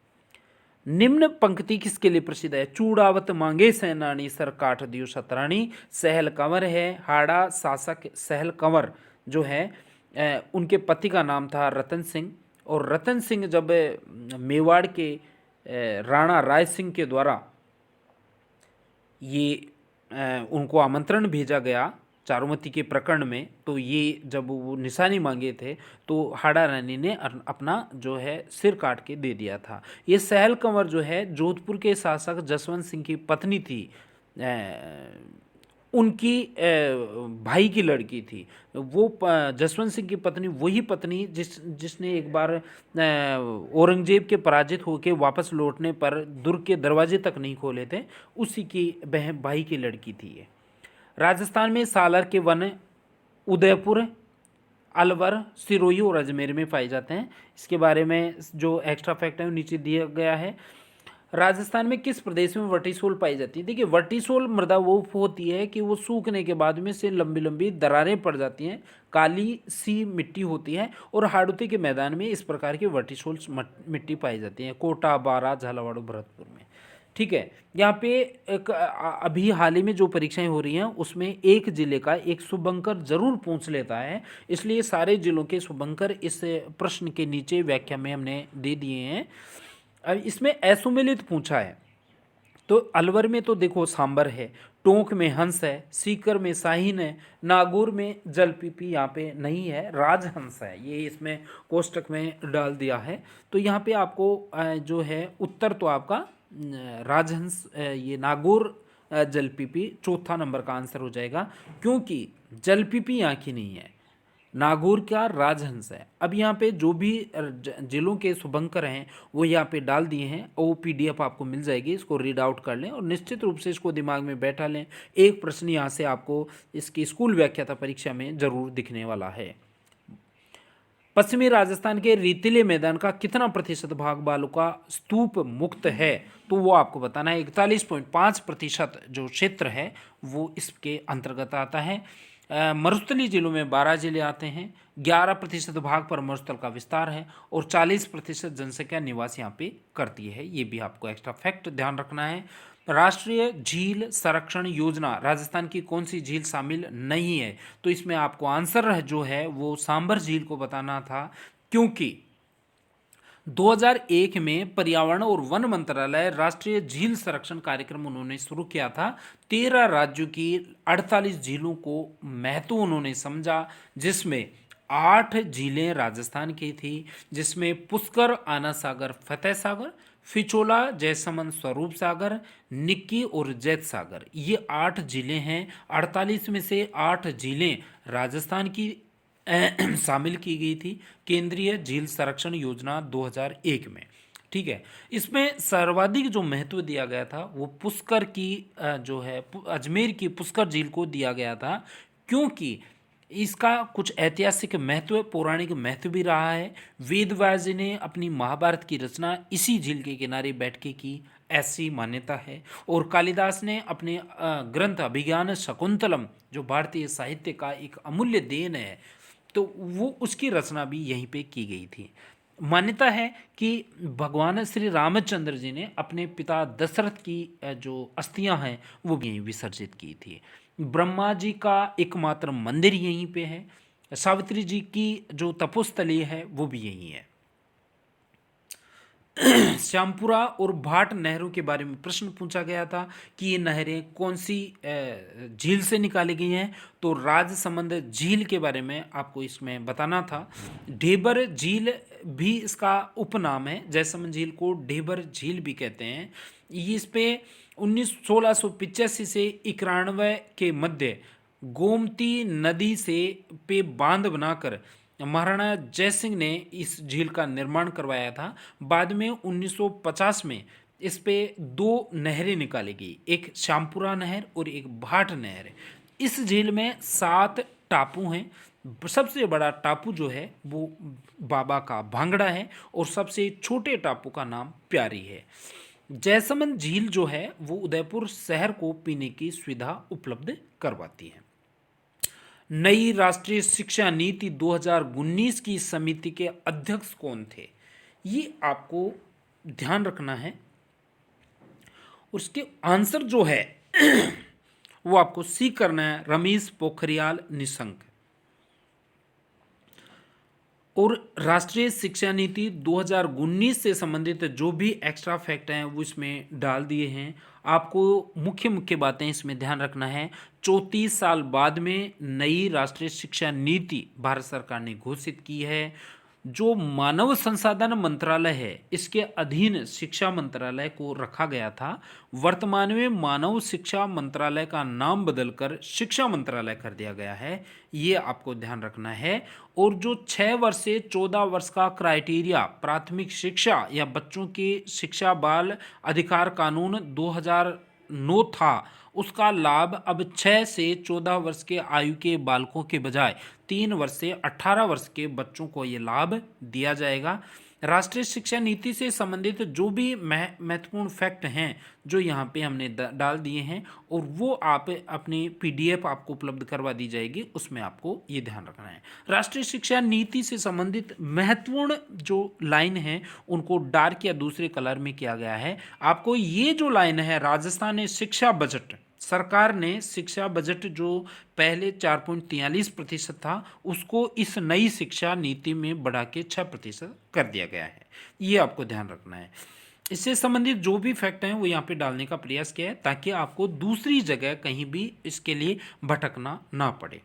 निम्न पंक्ति किसके लिए प्रसिद्ध है? चूड़ावत मांगे सैनानी सर काट दियो शतरानी। सहल कंवर है, हाड़ा शासक सहल कंवर जो है उनके पति का नाम था रतन सिंह, और रतन सिंह जब मेवाड़ के राणा राय सिंह के द्वारा ये उनको आमंत्रण भेजा गया चारुमती के प्रकरण में, तो ये जब वो निशानी मांगे थे तो हाड़ा रानी ने अपना जो है सिर काट के दे दिया था। ये सहल कंवर जो है जोधपुर के शासक जसवंत सिंह की पत्नी थी, उनकी भाई की लड़की थी। वो जसवंत सिंह की पत्नी वही पत्नी जिसने एक बार औरंगजेब के पराजित होकर वापस लौटने पर दुर्ग के दरवाजे तक नहीं खोले थे, उसी की बहन भाई की लड़की थी ये। राजस्थान में सालर के वन उदयपुर, अलवर, सिरोही और अजमेर में पाए जाते हैं। इसके बारे में जो एक्स्ट्रा फैक्ट है वो नीचे दिया गया है। राजस्थान में किस प्रदेश में वर्टिसोल पाई जाती है? देखिए, वर्टिसोल मृदा वो होती है कि वो सूखने के बाद में से लंबी लंबी दरारें पड़ जाती हैं, काली सी मिट्टी होती है, और हाड़ौती के मैदान में इस प्रकार की वर्टिसोल मिट्टी पाई जाती है, कोटा, बारा, झालावाड़, भरतपुर में। ठीक है, यहाँ पे एक अभी हाल ही में जो परीक्षाएं हो रही हैं उसमें एक जिले का एक शुभंकर जरूर पूछ लेता है, इसलिए सारे जिलों के शुभंकर इस प्रश्न के नीचे व्याख्या में हमने दे दिए हैं। अब इसमें असुमेलित पूछा है, तो अलवर में तो देखो सांबर है, टोंक में हंस है, सीकर में साहिन है, नागौर में जलपीपी यहाँ पे नहीं है, राजहंस है, ये इसमें कोष्टक में डाल दिया है। तो यहाँ पे आपको जो है उत्तर तो आपका राजहंस, ये नागौर जलपीपी चौथा नंबर का आंसर हो जाएगा, क्योंकि जलपीपी यहाँ की नहीं है, नागौर का राजहंस है। अब यहाँ पे जो भी जिलों के शुभंकर हैं वो यहाँ पे डाल दिए हैं, वो PDF आपको मिल जाएगी, इसको रीड आउट कर लें और निश्चित रूप से इसको दिमाग में बैठा लें। एक प्रश्न यहाँ से आपको इसकी स्कूल व्याख्याता परीक्षा में जरूर दिखने वाला है। पश्चिमी राजस्थान के रेतीले मैदान का कितना प्रतिशत भाग बालू का स्तूप मुक्त है? तो वो आपको बताना है। 41.5% जो क्षेत्र है वो इसके अंतर्गत आता है। मरुस्थली जिलों में 12 जिले आते हैं, 11% भाग पर मरुस्थल का विस्तार है और 40% जनसंख्या निवास यहाँ पे करती है। ये भी आपको एक्स्ट्रा फैक्ट ध्यान रखना है। राष्ट्रीय झील संरक्षण योजना राजस्थान की कौन सी झील शामिल नहीं है? तो इसमें आपको आंसर जो है वो सांबर झील को बताना था, क्योंकि 2001 में पर्यावरण और वन मंत्रालय राष्ट्रीय झील संरक्षण कार्यक्रम उन्होंने शुरू किया था। 13 राज्यों की 48 झीलों को महत्व उन्होंने समझा, जिसमें 8 झीलें राजस्थान की थी, जिसमें पुष्कर, आना सागर, फतेह सागर, फिचोला, जयसमंद, स्वरूप सागर, निक्की और जैत सागर, ये 8 झीलें हैं। 48 में से 8 झीलें राजस्थान की शामिल की गई थी केंद्रीय झील संरक्षण योजना 2001 में। ठीक है, इसमें सर्वाधिक जो महत्व दिया गया था वो पुष्कर की जो है अजमेर की पुष्कर झील को दिया गया था, क्योंकि इसका कुछ ऐतिहासिक महत्व, पौराणिक महत्व भी रहा है। वेद व्यास जी ने अपनी महाभारत की रचना इसी झील के किनारे बैठ के की, ऐसी मान्यता है। और कालिदास ने अपने ग्रंथ अभिज्ञान शकुंतलम, जो भारतीय साहित्य का एक अमूल्य देन है, तो वो उसकी रचना भी यहीं पे की गई थी। मान्यता है कि भगवान श्री रामचंद्र जी ने अपने पिता दशरथ की जो अस्थियां हैं वो भी यहीं विसर्जित की थी। ब्रह्मा जी का एकमात्र मंदिर यहीं पे है। सावित्री जी की जो तपोस्थली है वो भी यहीं है। श्यामपुरा और भाट नहरों के बारे में प्रश्न पूछा गया था कि ये नहरें कौन सी झील से निकाली गई हैं। तो राजसमंद झील के बारे में आपको इसमें बताना था। ढेबर झील भी इसका उपनाम है। जयसमंद झील को ढेबर झील भी कहते हैं। ये इस पे 1685 से 91 के मध्य गोमती नदी से पे बांध बनाकर महाराणा जयसिंह ने इस झील का निर्माण करवाया था। बाद में 1950 में इस पे दो नहरें निकाली गई, एक श्यामपुरा नहर और एक भाट नहर। इस झील में 7 टापू हैं। सबसे बड़ा टापू जो है वो बाबा का भांगड़ा है और सबसे छोटे टापू का नाम प्यारी है। जयसमंद झील जो है वो उदयपुर शहर को पीने की सुविधा उपलब्ध करवाती है। नई राष्ट्रीय शिक्षा नीति 2019 की समिति के अध्यक्ष कौन थे, ये आपको ध्यान रखना है। उसके आंसर जो है वो आपको सी करना है, रमेश पोखरियाल निशंक। और राष्ट्रीय शिक्षा नीति 2019 से संबंधित जो भी एक्स्ट्रा फैक्ट हैं वो इसमें डाल दिए हैं। आपको मुख्य मुख्य बातें इसमें ध्यान रखना है। 34 साल बाद में नई राष्ट्रीय शिक्षा नीति भारत सरकार ने घोषित की है। जो मानव संसाधन मंत्रालय है इसके अधीन शिक्षा मंत्रालय को रखा गया था। वर्तमान में मानव शिक्षा मंत्रालय का नाम बदलकर शिक्षा मंत्रालय कर दिया गया है, ये आपको ध्यान रखना है। और जो 6 वर्ष से 14 वर्ष का क्राइटेरिया प्राथमिक शिक्षा या बच्चों की शिक्षा बाल अधिकार कानून 2009 था, उसका लाभ अब 6 से 14 वर्ष के आयु के बालकों के बजाय 3 वर्ष से 18 वर्ष के बच्चों को ये लाभ दिया जाएगा। राष्ट्रीय शिक्षा नीति से संबंधित जो भी महत्वपूर्ण फैक्ट हैं जो यहाँ पे हमने डाल दिए हैं और वो आप अपनी पीडीएफ आपको उपलब्ध करवा दी जाएगी, उसमें आपको ये ध्यान रखना है। राष्ट्रीय शिक्षा नीति से संबंधित महत्वपूर्ण जो लाइन है उनको डार्क या दूसरे कलर में किया गया है। आपको ये जो लाइन है, राजस्थान ने शिक्षा बजट, सरकार ने शिक्षा बजट जो पहले 4.43% था उसको इस नई शिक्षा नीति में बढ़ा के 6% कर दिया गया है, ये आपको ध्यान रखना है। इससे संबंधित जो भी फैक्ट हैं वो यहाँ पे डालने का प्रयास किया है ताकि आपको दूसरी जगह कहीं भी इसके लिए भटकना ना पड़े।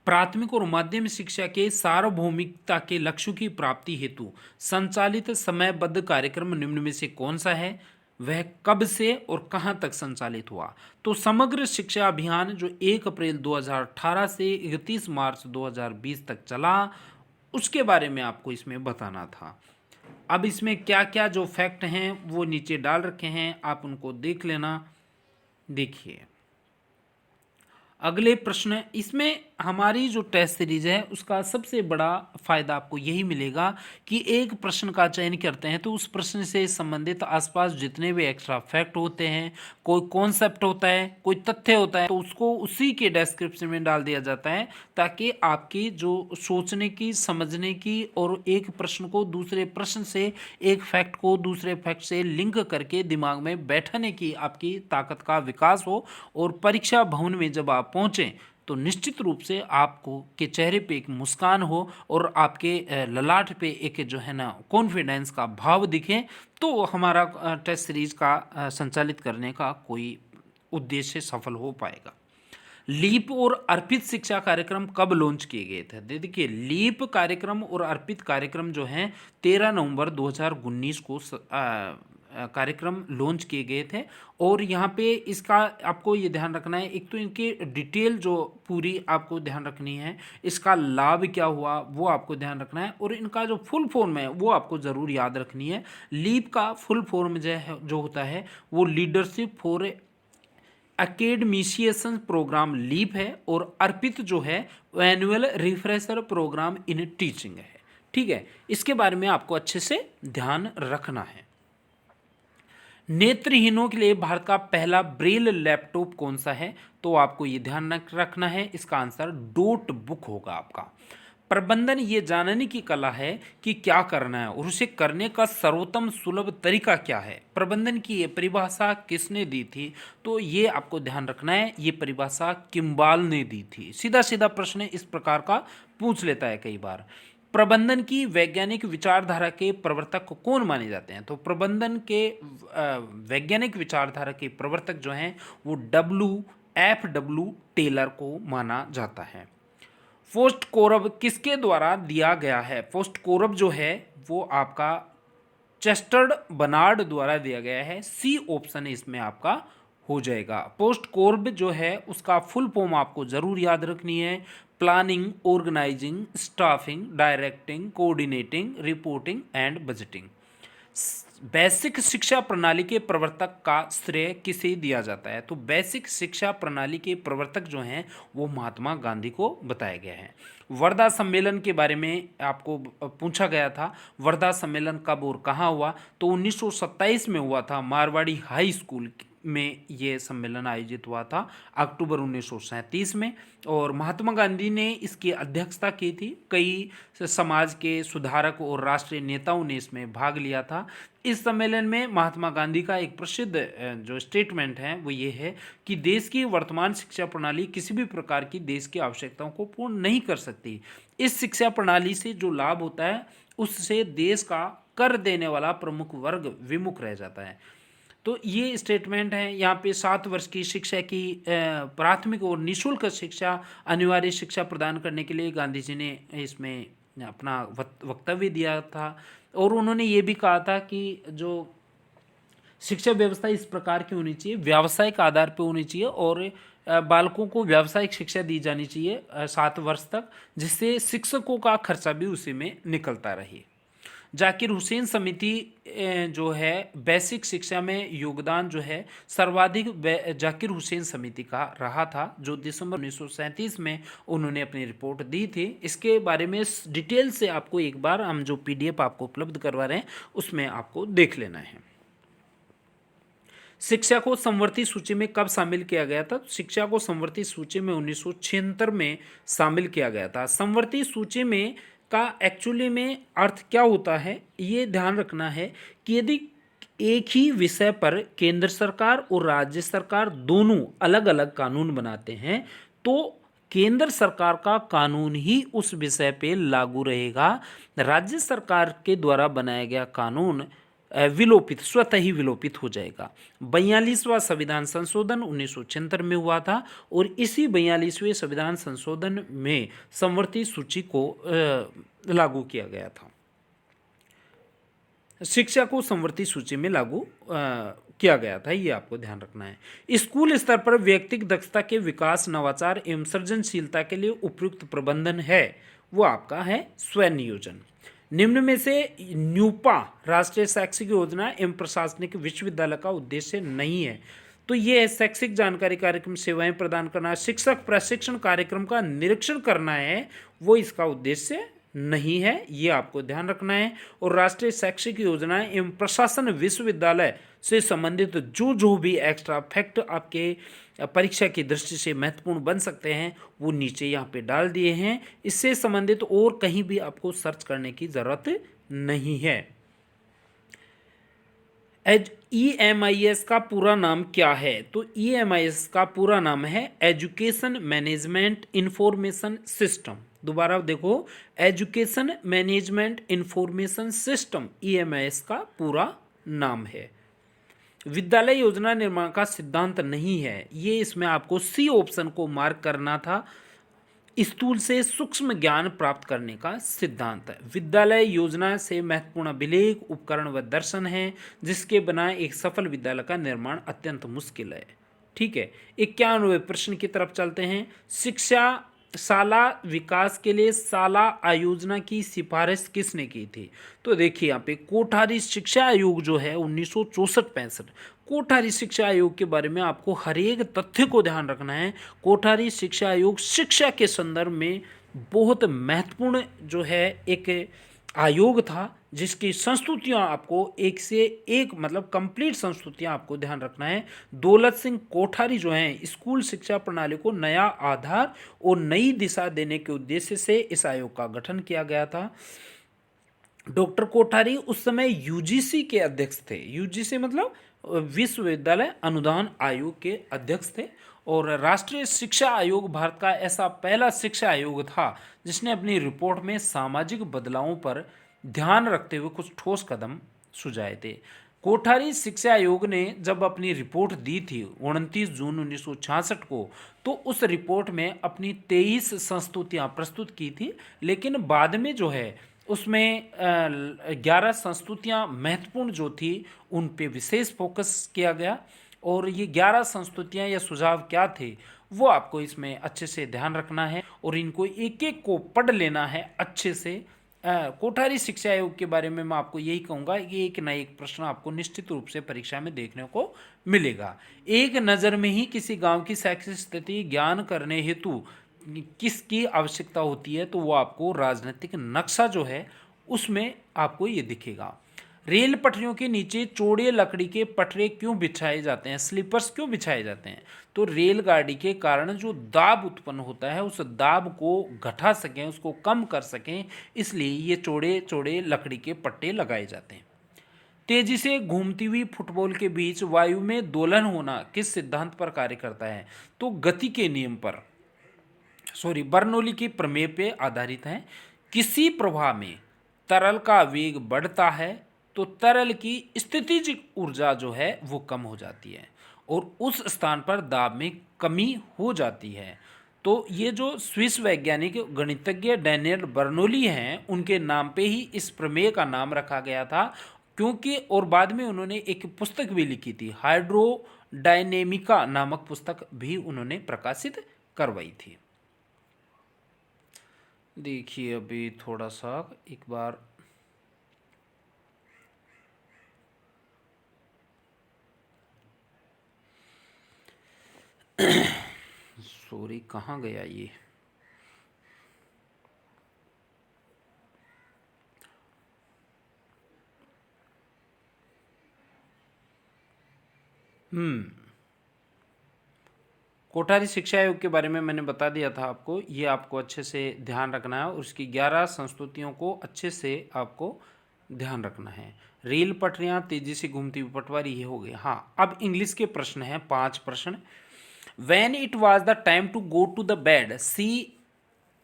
प्राथमिक और माध्यमिक शिक्षा के सार्वभौमिकता के लक्ष्यों की प्राप्ति हेतु संचालित समयबद्ध कार्यक्रम निम्न में से कौन सा है, वह कब से और कहां तक संचालित हुआ। तो समग्र शिक्षा अभियान जो 1 अप्रैल 2018 से 31 मार्च 2020 तक चला, उसके बारे में आपको इसमें बताना था। अब इसमें क्या क्या जो फैक्ट हैं वो नीचे डाल रखे हैं, आप उनको देख लेना। देखिए अगले प्रश्न, इसमें हमारी जो टेस्ट सीरीज है उसका सबसे बड़ा फायदा आपको यही मिलेगा कि एक प्रश्न का चयन करते हैं तो उस प्रश्न से संबंधित आसपास जितने भी एक्स्ट्रा फैक्ट होते हैं, कोई कॉन्सेप्ट होता है, कोई तथ्य होता है, तो उसको उसी के डिस्क्रिप्शन में डाल दिया जाता है ताकि आपकी जो सोचने की, समझने की और एक प्रश्न को दूसरे प्रश्न से, एक फैक्ट को दूसरे फैक्ट से लिंक करके दिमाग में बैठाने की आपकी ताकत का विकास हो और परीक्षा भवन में जब आप पहुँचें तो निश्चित रूप से आपको के चेहरे पे एक मुस्कान हो और आपके ललाट पे एक जो है ना कॉन्फिडेंस का भाव दिखे, तो हमारा टेस्ट सीरीज का संचालित करने का कोई उद्देश्य सफल हो पाएगा। लीप और अर्पित शिक्षा कार्यक्रम कब लॉन्च किए गए थे? देखिए लीप कार्यक्रम और अर्पित कार्यक्रम जो हैं 13 नवंबर 2019 को कार्यक्रम लॉन्च किए गए थे। और यहाँ पे इसका आपको ये ध्यान रखना है, एक तो इनकी डिटेल जो पूरी आपको ध्यान रखनी है, इसका लाभ क्या हुआ वो आपको ध्यान रखना है, और इनका जो फुल फॉर्म है वो आपको ज़रूर याद रखनी है। लीप का फुल फॉर्म जो होता है वो leadership for academicians programme LEAP है, और अर्पित जो है annual refresher programme in teaching है। ठीक है, इसके बारे में आपको अच्छे से ध्यान रखना है। नेत्रहीनों के लिए भारत का पहला ब्रेल लैपटॉप कौन सा है? तो आपको ये ध्यान रखना है, इसका आंसर डॉट बुक होगा आपका। प्रबंधन ये जानने की कला है कि क्या करना है और उसे करने का सर्वोत्तम सुलभ तरीका क्या है। प्रबंधन की ये परिभाषा किसने दी थी? तो ये आपको ध्यान रखना है, ये परिभाषा किम्बाल ने दी थी। सीधा सीधा प्रश्न इस प्रकार का पूछ लेता है कई बार। प्रबंधन की वैज्ञानिक विचारधारा के प्रवर्तक कौन माने जाते हैं? तो प्रबंधन के वैज्ञानिक विचारधारा के प्रवर्तक जो हैं वो डब्ल्यू टेलर को माना जाता है। फोस्ट कोरब किसके द्वारा दिया गया है? फोस्ट कोरब जो है वो आपका चेस्टर्ड बनार्ड द्वारा दिया गया है। सी ऑप्शन इसमें आपका हो जाएगा। पोस्ट कोर्ब जो है उसका फुल फॉर्म आपको जरूर याद रखनी है। Planning, organising, staffing, directing, coordinating, reporting and budgeting. Basic शिक्षा प्रणाली के प्रवर्तक का श्रेय किसे दिया जाता है? तो बेसिक शिक्षा प्रणाली के प्रवर्तक जो हैं वो महात्मा गांधी को बताया गया है। वर्धा सम्मेलन के बारे में आपको पूछा गया था। वर्धा सम्मेलन कब और कहाँ हुआ? तो 1927 में हुआ था। मारवाड़ी हाई स्कूल में ये सम्मेलन आयोजित हुआ था अक्टूबर 1937 में, और महात्मा गांधी ने इसकी अध्यक्षता की थी। कई समाज के सुधारक और राष्ट्रीय नेताओं ने इसमें भाग लिया था। इस सम्मेलन में महात्मा गांधी का एक प्रसिद्ध जो स्टेटमेंट है वो ये है कि देश की वर्तमान शिक्षा प्रणाली किसी भी प्रकार की देश की आवश्यकताओं को पूर्ण नहीं कर सकती। इस शिक्षा प्रणाली से जो लाभ होता है उससे देश का कर देने वाला प्रमुख वर्ग विमुख रह जाता है। तो ये स्टेटमेंट है। यहाँ पे 7 वर्ष की शिक्षा की प्राथमिक और निःशुल्क शिक्षा, अनिवार्य शिक्षा प्रदान करने के लिए गांधी जी ने इसमें अपना वक्तव्य दिया था। और उन्होंने ये भी कहा था कि जो शिक्षा व्यवस्था इस प्रकार की होनी चाहिए, व्यावसायिक आधार पर होनी चाहिए और बालकों को व्यावसायिक शिक्षा दी जानी चाहिए 7 वर्ष तक, जिससे शिक्षकों का खर्चा भी उसी में निकलता रहे। जाकिर हुसैन समिति जो है बेसिक शिक्षा में योगदान जो है सर्वाधिक जाकिर हुसैन समिति का रहा था, जो दिसंबर 1937 में उन्होंने अपनी रिपोर्ट दी थी। इसके बारे में डिटेल से आपको एक बार हम जो PDF आपको उपलब्ध करवा रहे हैं उसमें आपको देख लेना है। शिक्षा को समवर्ती सूची में कब शामिल किया गया था? शिक्षा को समवर्ती सूची में 1976 में शामिल किया गया था। समवर्ती सूची में का एक्चुअली में अर्थ क्या होता है ये ध्यान रखना है कि यदि एक ही विषय पर केंद्र सरकार और राज्य सरकार दोनों अलग अलग कानून बनाते हैं तो केंद्र सरकार का कानून ही उस विषय पे लागू रहेगा। राज्य सरकार के द्वारा बनाया गया कानून विलोपित, स्वतः ही विलोपित हो जाएगा। 42वां संविधान संशोधन 1976 में हुआ था और इसी 42वें संविधान संशोधन में समवर्ती सूची को लागू किया गया था। शिक्षा को समवर्ती सूची में लागू किया गया था, ये आपको ध्यान रखना है। स्कूल स्तर पर व्यक्तिगत दक्षता के विकास, नवाचार एवं सृजनशीलता के लिए उपयुक्त प्रबंधन है वो आपका है स्वनियोजन। निम्न में से न्यूपा राष्ट्रीय शैक्षिक योजना एवं प्रशासनिक विश्वविद्यालय का उद्देश्य नहीं है। तो ये है शैक्षिक जानकारी कार्यक्रम सेवाएं प्रदान करना, शिक्षक प्रशिक्षण कार्यक्रम का निरीक्षण करना है, वो इसका उद्देश्य नहीं है, ये आपको ध्यान रखना है। और राष्ट्रीय शैक्षिक योजना एवं प्रशासन विश्वविद्यालय से संबंधित जो भी एक्स्ट्रा फैक्ट आपके परीक्षा की दृष्टि से महत्वपूर्ण बन सकते हैं वो नीचे यहाँ पे डाल दिए हैं। इससे संबंधित और कहीं भी आपको सर्च करने की ज़रूरत नहीं है। EMIS का पूरा नाम क्या है? तो EMIS का पूरा नाम है एजुकेशन मैनेजमेंट इंफॉर्मेशन सिस्टम। दोबारा देखो, education management information system EMIS का पूरा नाम है। विद्यालय योजना निर्माण का सिद्धांत नहीं है, ये इसमें आपको C ऑप्शन को मार्क करना था। स्थूल से सूक्ष्म ज्ञान प्राप्त करने का सिद्धांत है। विद्यालय योजना से महत्वपूर्ण अभिलेख, उपकरण व दर्शन है जिसके बिना एक सफल विद्यालय का निर्माण अत्यंत मुश्किल है। ठीक है, 91वें प्रश्न की तरफ चलते हैं। शिक्षा शाला विकास के लिए शाला आयोजना की सिफारिश किसने की थी? तो देखिए यहाँ पे कोठारी शिक्षा आयोग जो है 1964-65, कोठारी शिक्षा आयोग के बारे में आपको हर एक तथ्य को ध्यान रखना है। कोठारी शिक्षा आयोग शिक्षा के संदर्भ में बहुत महत्वपूर्ण जो है एक आयोग था जिसकी संस्तुतियां आपको एक से एक मतलब कंप्लीट संस्तुतियां आपको ध्यान रखना है। दौलत सिंह कोठारी जो हैं स्कूल शिक्षा प्रणाली को नया आधार और नई दिशा देने के उद्देश्य से इस आयोग का गठन किया गया था। डॉक्टर कोठारी उस समय यूजीसी के अध्यक्ष थे। यूजीसी मतलब विश्वविद्यालय अनुदान आयोग के अध्यक्ष थे। और राष्ट्रीय शिक्षा आयोग भारत का ऐसा पहला शिक्षा आयोग था जिसने अपनी रिपोर्ट में सामाजिक बदलावों पर ध्यान रखते हुए कुछ ठोस कदम सुझाए थे। कोठारी शिक्षा आयोग ने जब अपनी रिपोर्ट दी थी 29 जून 1966 को, तो उस रिपोर्ट में अपनी 23 संस्तुतियां प्रस्तुत की थी, लेकिन बाद में जो है उसमें 11 संस्तुतियां महत्वपूर्ण जो थी उन पे विशेष फोकस किया गया। और ये 11 संस्तुतियां या सुझाव क्या थे वो आपको इसमें अच्छे से ध्यान रखना है और इनको एक एक को पढ़ लेना है अच्छे से। कोठारी शिक्षा आयोग के बारे में मैं आपको यही कहूँगा कि एक ना एक प्रश्न आपको निश्चित रूप से परीक्षा में देखने को मिलेगा। एक नज़र में ही किसी गांव की शैक्षिक स्थिति ज्ञान करने हेतु किसकी आवश्यकता होती है, तो वो आपको राजनीतिक नक्शा जो है उसमें आपको ये दिखेगा। रेल पटरियों के नीचे चौड़े लकड़ी के पटरे क्यों बिछाए जाते हैं, स्लीपर्स क्यों बिछाए जाते हैं? तो रेलगाड़ी के कारण जो दाब उत्पन्न होता है उस दाब को घटा सकें, उसको कम कर सकें, इसलिए ये चौड़े चौड़े लकड़ी के पट्टे लगाए जाते हैं। तेजी से घूमती हुई फुटबॉल के बीच वायु में दोलन होना किस सिद्धांत पर कार्य करता है? तो गति के नियम पर, बर्नौली की प्रमेय पे आधारित है। किसी प्रवाह में तरल का वेग बढ़ता है तो तरल की स्थितिज ऊर्जा जो है वो कम हो जाती है और उस स्थान पर दाब में कमी हो जाती है। तो ये जो स्विस वैज्ञानिक गणितज्ञ डैनियल बर्नौली हैं उनके नाम पे ही इस प्रमेय का नाम रखा गया था, क्योंकि और बाद में उन्होंने एक पुस्तक भी लिखी थी, हाइड्रोडायनेमिका नामक पुस्तक भी उन्होंने प्रकाशित करवाई थी। देखिए अभी थोड़ा सा एक बार सॉरी कहाँ गया ये? कोठारी शिक्षा आयोग के बारे में मैंने बता दिया था आपको, ये आपको अच्छे से ध्यान रखना है और उसकी 11 संस्तुतियों को अच्छे से आपको ध्यान रखना है। रेल पटरियाँ, तेजी से घूमती हुई पटवारी, ये हो गए। हाँ, अब इंग्लिश के प्रश्न हैं 5 प्रश्न। When it was the time to go to the bed she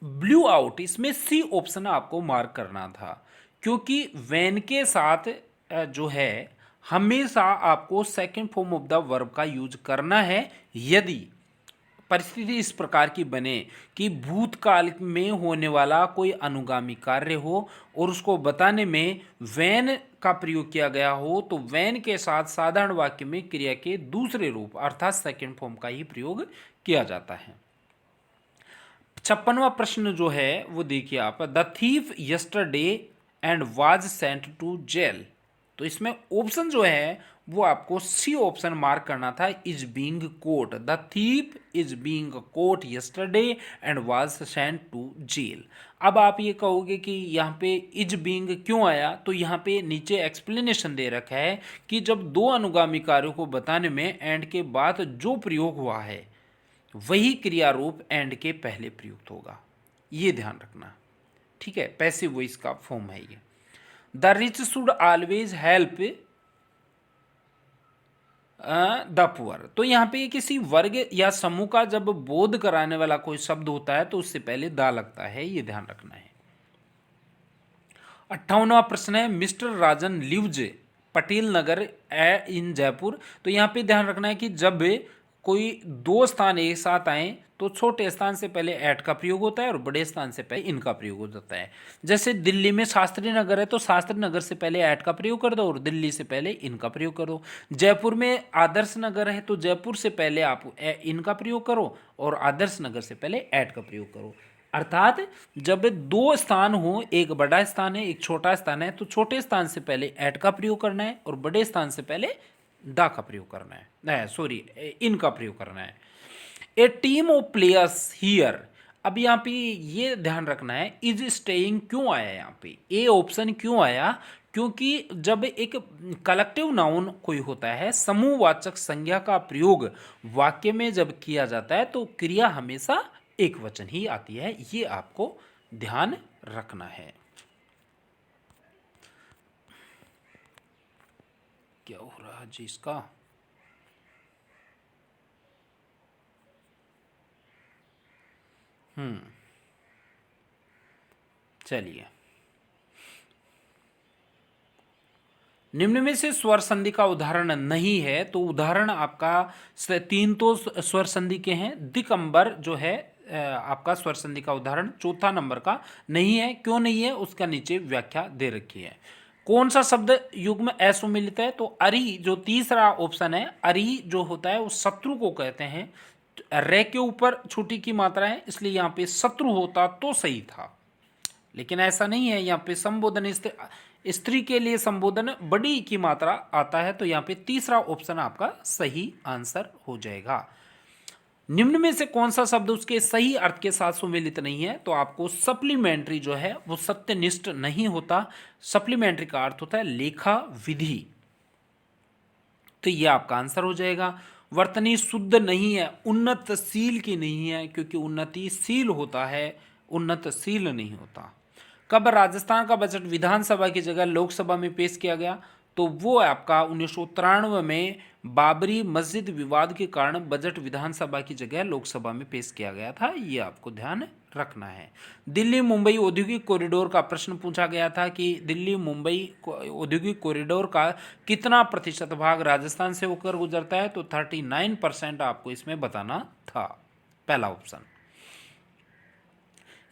blew out, इसमें सी ऑप्शन आपको मार्क करना था, क्योंकि व्हेन के साथ जो है हमेशा आपको second form of the verb का यूज करना है यदि परिस्थिति इस प्रकार की बने कि भूतकाल में होने वाला कोई अनुगामी कार्य हो और उसको बताने में वैन का प्रयोग किया गया हो, तो वैन के साथ साधारण वाक्य में क्रिया के दूसरे रूप अर्थात सेकंड फॉर्म का ही प्रयोग किया जाता है। 56वां प्रश्न जो है वो देखिए आप, the thief yesterday and was sent to jail, तो इसमें ऑप्शन जो है वो आपको सी ऑप्शन मार्क करना था, is being caught. The thief is being caught yesterday and was sent to jail. अब आप ये कहोगे कि यहाँ पे इज बीइंग क्यों आया, तो यहाँ पे नीचे एक्सप्लेनेशन दे रखा है कि जब दो अनुगामी कार्यों को बताने में एंड के बाद जो प्रयोग हुआ है वही क्रिया रूप एंड के पहले प्रयुक्त होगा, ये ध्यान रखना। ठीक है, पैसिव वॉइस का फॉर्म है ये। The rich should always help the poor, तो यहाँ पे किसी वर्ग या समूह का जब बोध कराने वाला कोई शब्द होता है तो उससे पहले दा लगता है, ये ध्यान रखना है। 58वां प्रश्न है, मिस्टर राजन लिव्स पटेल नगर इन जयपुर, तो यहाँ पे ध्यान रखना है कि जब कोई दो स्थान एक साथ आए तो छोटे स्थान से पहले ऐट का प्रयोग होता है और बड़े स्थान से पहले इनका प्रयोग हो जाता है। जैसे दिल्ली में शास्त्री नगर है तो शास्त्री नगर से पहले ऐट का प्रयोग कर दो और दिल्ली से पहले इनका प्रयोग करो। जयपुर में आदर्श नगर है तो जयपुर से पहले आप इनका प्रयोग करो और आदर्श नगर से पहले ऐट का प्रयोग करो। अर्थात जब दो स्थान हो, एक बड़ा स्थान है एक छोटा स्थान है, तो छोटे स्थान से पहले ऐट का प्रयोग करना है और बड़े स्थान से पहले दा का प्रयोग करना है, इनका प्रयोग करना है। ए टीम ऑफ प्लेयर्स हियर अब यहाँ पे ये ध्यान रखना है, इज स्टेइंग क्यों आया यहाँ पे, ए ऑप्शन क्यों आया, क्योंकि जब एक कलेक्टिव नाउन कोई होता है, समूहवाचक संज्ञा का प्रयोग वाक्य में जब किया जाता है तो क्रिया हमेशा एक वचन ही आती है, ये आपको ध्यान रखना है। क्या हो रहा है जी इसका, चलिए। निम्न में से स्वर संधि का उदाहरण नहीं है, तो उदाहरण आपका तीन तो स्वर संधि के हैं, दिकंबर जो है आपका स्वर संधि का उदाहरण चौथा नंबर का नहीं है। क्यों नहीं है उसका नीचे व्याख्या दे रखी है। कौन सा शब्द युग्म असुमिलित है, तो अरि जो तीसरा ऑप्शन है, अरि जो होता है वो शत्रु को कहते हैं। रे के ऊपर छोटी की मात्रा है, इसलिए यहाँ पे शत्रु होता तो सही था, लेकिन ऐसा नहीं है। यहाँ पे संबोधन स्त्री के लिए संबोधन बड़ी की मात्रा आता है, तो यहाँ पे तीसरा ऑप्शन आपका सही आंसर हो जाएगा। निम्न में से कौन सा शब्द उसके सही अर्थ के साथ सुमेलित नहीं है, तो आपको सप्लीमेंट्री जो है वो सत्यनिष्ठ नहीं होता। सप्लीमेंट्री का अर्थ होता है लेखा विधि, तो ये आपका आंसर हो जाएगा। वर्तनी शुद्ध नहीं है, उन्नतशील की नहीं है, क्योंकि उन्नतिशील होता है, उन्नतशील नहीं होता। कब राजस्थान का बजट विधानसभा की जगह लोकसभा में पेश किया गया, तो वो आपका 1993 में बाबरी मस्जिद विवाद के कारण बजट विधानसभा की जगह लोकसभा में पेश किया गया था, ये आपको ध्यान रखना है। दिल्ली मुंबई औद्योगिक कॉरिडोर का प्रश्न पूछा गया था कि दिल्ली मुंबई औद्योगिक कॉरिडोर का कितना प्रतिशत भाग राजस्थान से होकर गुजरता है, तो 39% आपको इसमें बताना था, पहला ऑप्शन।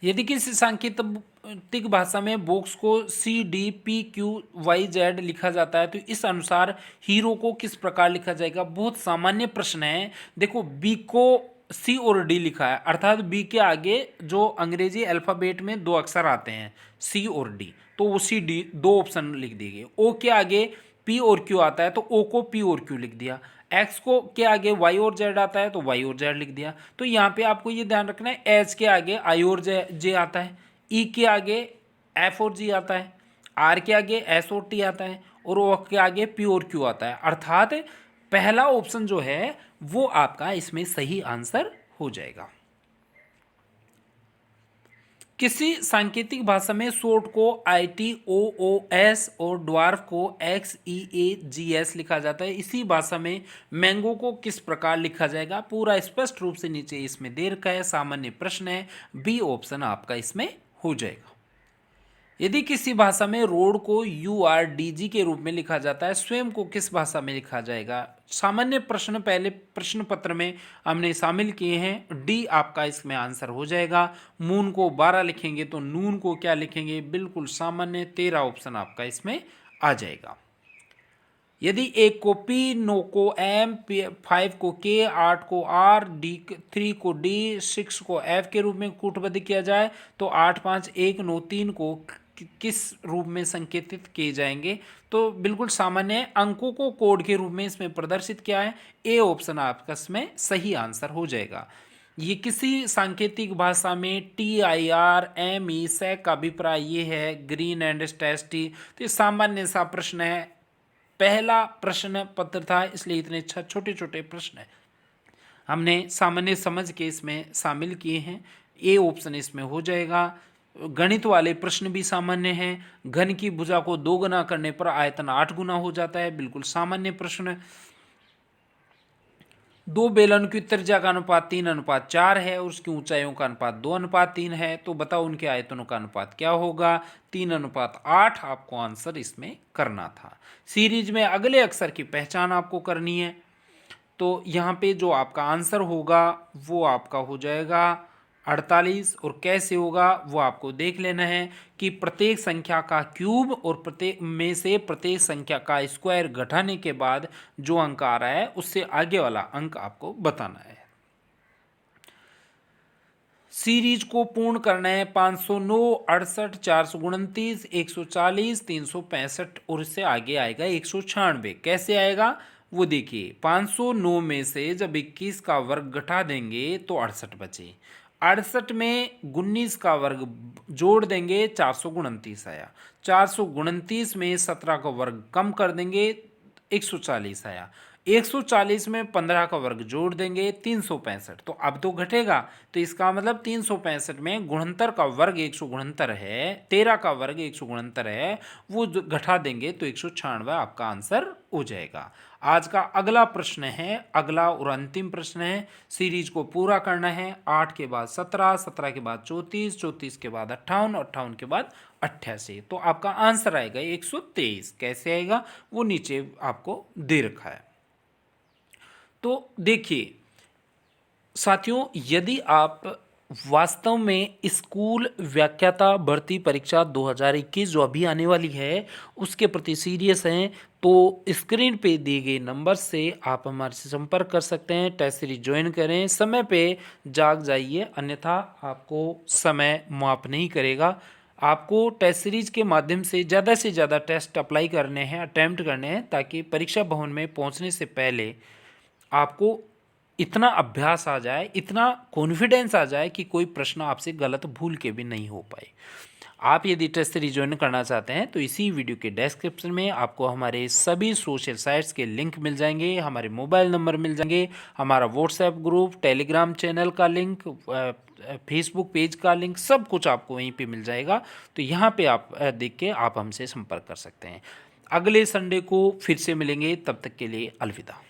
यदि किसी सांकेतिक भाषा में बॉक्स को CDPQYZ लिखा जाता है, तो इस अनुसार हीरो को किस प्रकार लिखा जाएगा। बहुत सामान्य प्रश्न है। देखो बी को C और D लिखा है, अर्थात बी के आगे जो अंग्रेजी अल्फ़ाबेट में दो अक्षर आते हैं C और D, तो वो CD दो ऑप्शन लिख दिए गए। ओ के आगे P और Q आता है, तो O को P और Q लिख दिया। एक्स को के आगे वाई और जेड आता है, तो वाई और जेड लिख दिया। तो यहाँ पे आपको ये ध्यान रखना है, एच के आगे आई और जे आता है, ई के आगे एफ और जी आता है, आर के आगे एस और टी आता है, और ओ के आगे पी और क्यू आता है। अर्थात पहला ऑप्शन जो है वो आपका इसमें सही आंसर हो जाएगा। किसी सांकेतिक भाषा में शॉर्ट को ITOOS और ड्वार्फ को XEAGS लिखा जाता है। इसी भाषा में मैंगो को किस प्रकार लिखा जाएगा, पूरा स्पष्ट रूप से नीचे इसमें दे रखा है, सामान्य प्रश्न है, बी ऑप्शन आपका इसमें हो जाएगा। यदि किसी भाषा में रोड को URDG के रूप में लिखा जाता है, स्वयं को किस भाषा में लिखा जाएगा। सामान्य प्रश्न पहले प्रश्न पत्र में हमने शामिल किए हैं, डी आपका इसमें आंसर हो जाएगा। मून को 12 लिखेंगे तो नून को क्या लिखेंगे, बिल्कुल सामान्य 13 ऑप्शन आपका इसमें आ जाएगा। यदि 1 को P, 9 को M, 5 को K, 8 को R, 3 को D, 6 को F के रूप में कूटबद्ध किया जाए, तो 8, 5, 1, 9, 3 को किस रूप में संकेतित किए जाएंगे, तो बिल्कुल सामान्य अंकों को कोड के रूप में इसमें प्रदर्शित किया है। ए ऑप्शन आपका इसमें सही आंसर हो जाएगा। ये किसी सांकेतिक भाषा में TIRME से का अभिप्राय ये है, ग्रीन एंड टेस्टी, तो ये सामान्य सा प्रश्न है, पहला प्रश्न पत्र था, इसलिए इतने छोटे छोटे प्रश्न है हमने सामान्य समझ के इसमें शामिल किए हैं। ए ऑप्शन इसमें हो जाएगा। गणित वाले प्रश्न भी सामान्य हैं। घन की भुजा को 2 गुना करने पर आयतन 8 गुना हो जाता है, बिल्कुल सामान्य प्रश्न। 2 बेलन की त्रिज्या का अनुपात 3:4 है और उसकी ऊंचाइयों का अनुपात 2:3 है, तो बताओ उनके आयतनों का अनुपात क्या होगा। 3:8 आपको आंसर इसमें करना था। सीरीज में अगले अक्षर की पहचान आपको करनी है, तो यहाँ पे जो आपका आंसर होगा वो आपका हो जाएगा 48, और कैसे होगा वो आपको देख लेना है कि प्रत्येक संख्या का क्यूब और प्रत्येक में से प्रत्येक संख्या का स्क्वायर घटाने के बाद जो अंक आ रहा है उससे आगे वाला अंक आपको बताना है। सीरीज को पूर्ण करना है 509, 68, 429, 140, 365 और इससे आगे आएगा 196। कैसे आएगा वो देखिए, 509 में से जब 21 का वर्ग घटा देंगे तो 68 बचे, 68 में 19 का वर्ग जोड़ देंगे 429 आया। 429 में 17 का वर्ग कम कर देंगे 140 आया। 140 में 15 का वर्ग जोड़ देंगे 365। तो अब तो घटेगा, तो इसका मतलब 365 में गुणनतर का वर्ग 169 है, 13 का वर्ग 169 है, वो जो घटा देंगे तो 196 आपका आंसर हो जाएगा। आज का अगला प्रश्न है, अगला और अंतिम प्रश्न है। सीरीज को पूरा करना है। 8 के बाद 17, 17 के बाद 34, 34 के बाद 58, 58 के बाद 88। तो आपका आंसर आएगा 123। कैसे आएगा वो नीचे आपको दे रखा है। तो देखिए साथियों, यदि आप वास्तव में स्कूल व्याख्याता भर्ती परीक्षा 2021 जो अभी आने वाली है उसके प्रति सीरियस हैं, तो स्क्रीन पे दिए गए नंबर से आप हमारे से संपर्क कर सकते हैं। टेस्ट सीरीज ज्वाइन करें, समय पे जाग जाइए, अन्यथा आपको समय माफ नहीं करेगा। आपको टेस्ट सीरीज के माध्यम से ज़्यादा टेस्ट अप्लाई करने हैं, अटैम्प्ट करने हैं, ताकि परीक्षा भवन में पहुंचने से पहले आपको इतना अभ्यास आ जाए, इतना कॉन्फिडेंस आ जाए कि कोई प्रश्न आपसे गलत भूल के भी नहीं हो पाए। आप यदि टेस्ट सीरीज ज्वाइन करना चाहते हैं तो इसी वीडियो के डिस्क्रिप्शन में आपको हमारे सभी सोशल साइट्स के लिंक मिल जाएंगे, हमारे मोबाइल नंबर मिल जाएंगे, हमारा व्हाट्सएप ग्रुप, टेलीग्राम चैनल का लिंक, फेसबुक पेज का लिंक, सब कुछ आपको वहीं पे मिल जाएगा। तो यहाँ पे आप देख के आप हमसे संपर्क कर सकते हैं। अगले संडे को फिर से मिलेंगे, तब तक के लिए अलविदा।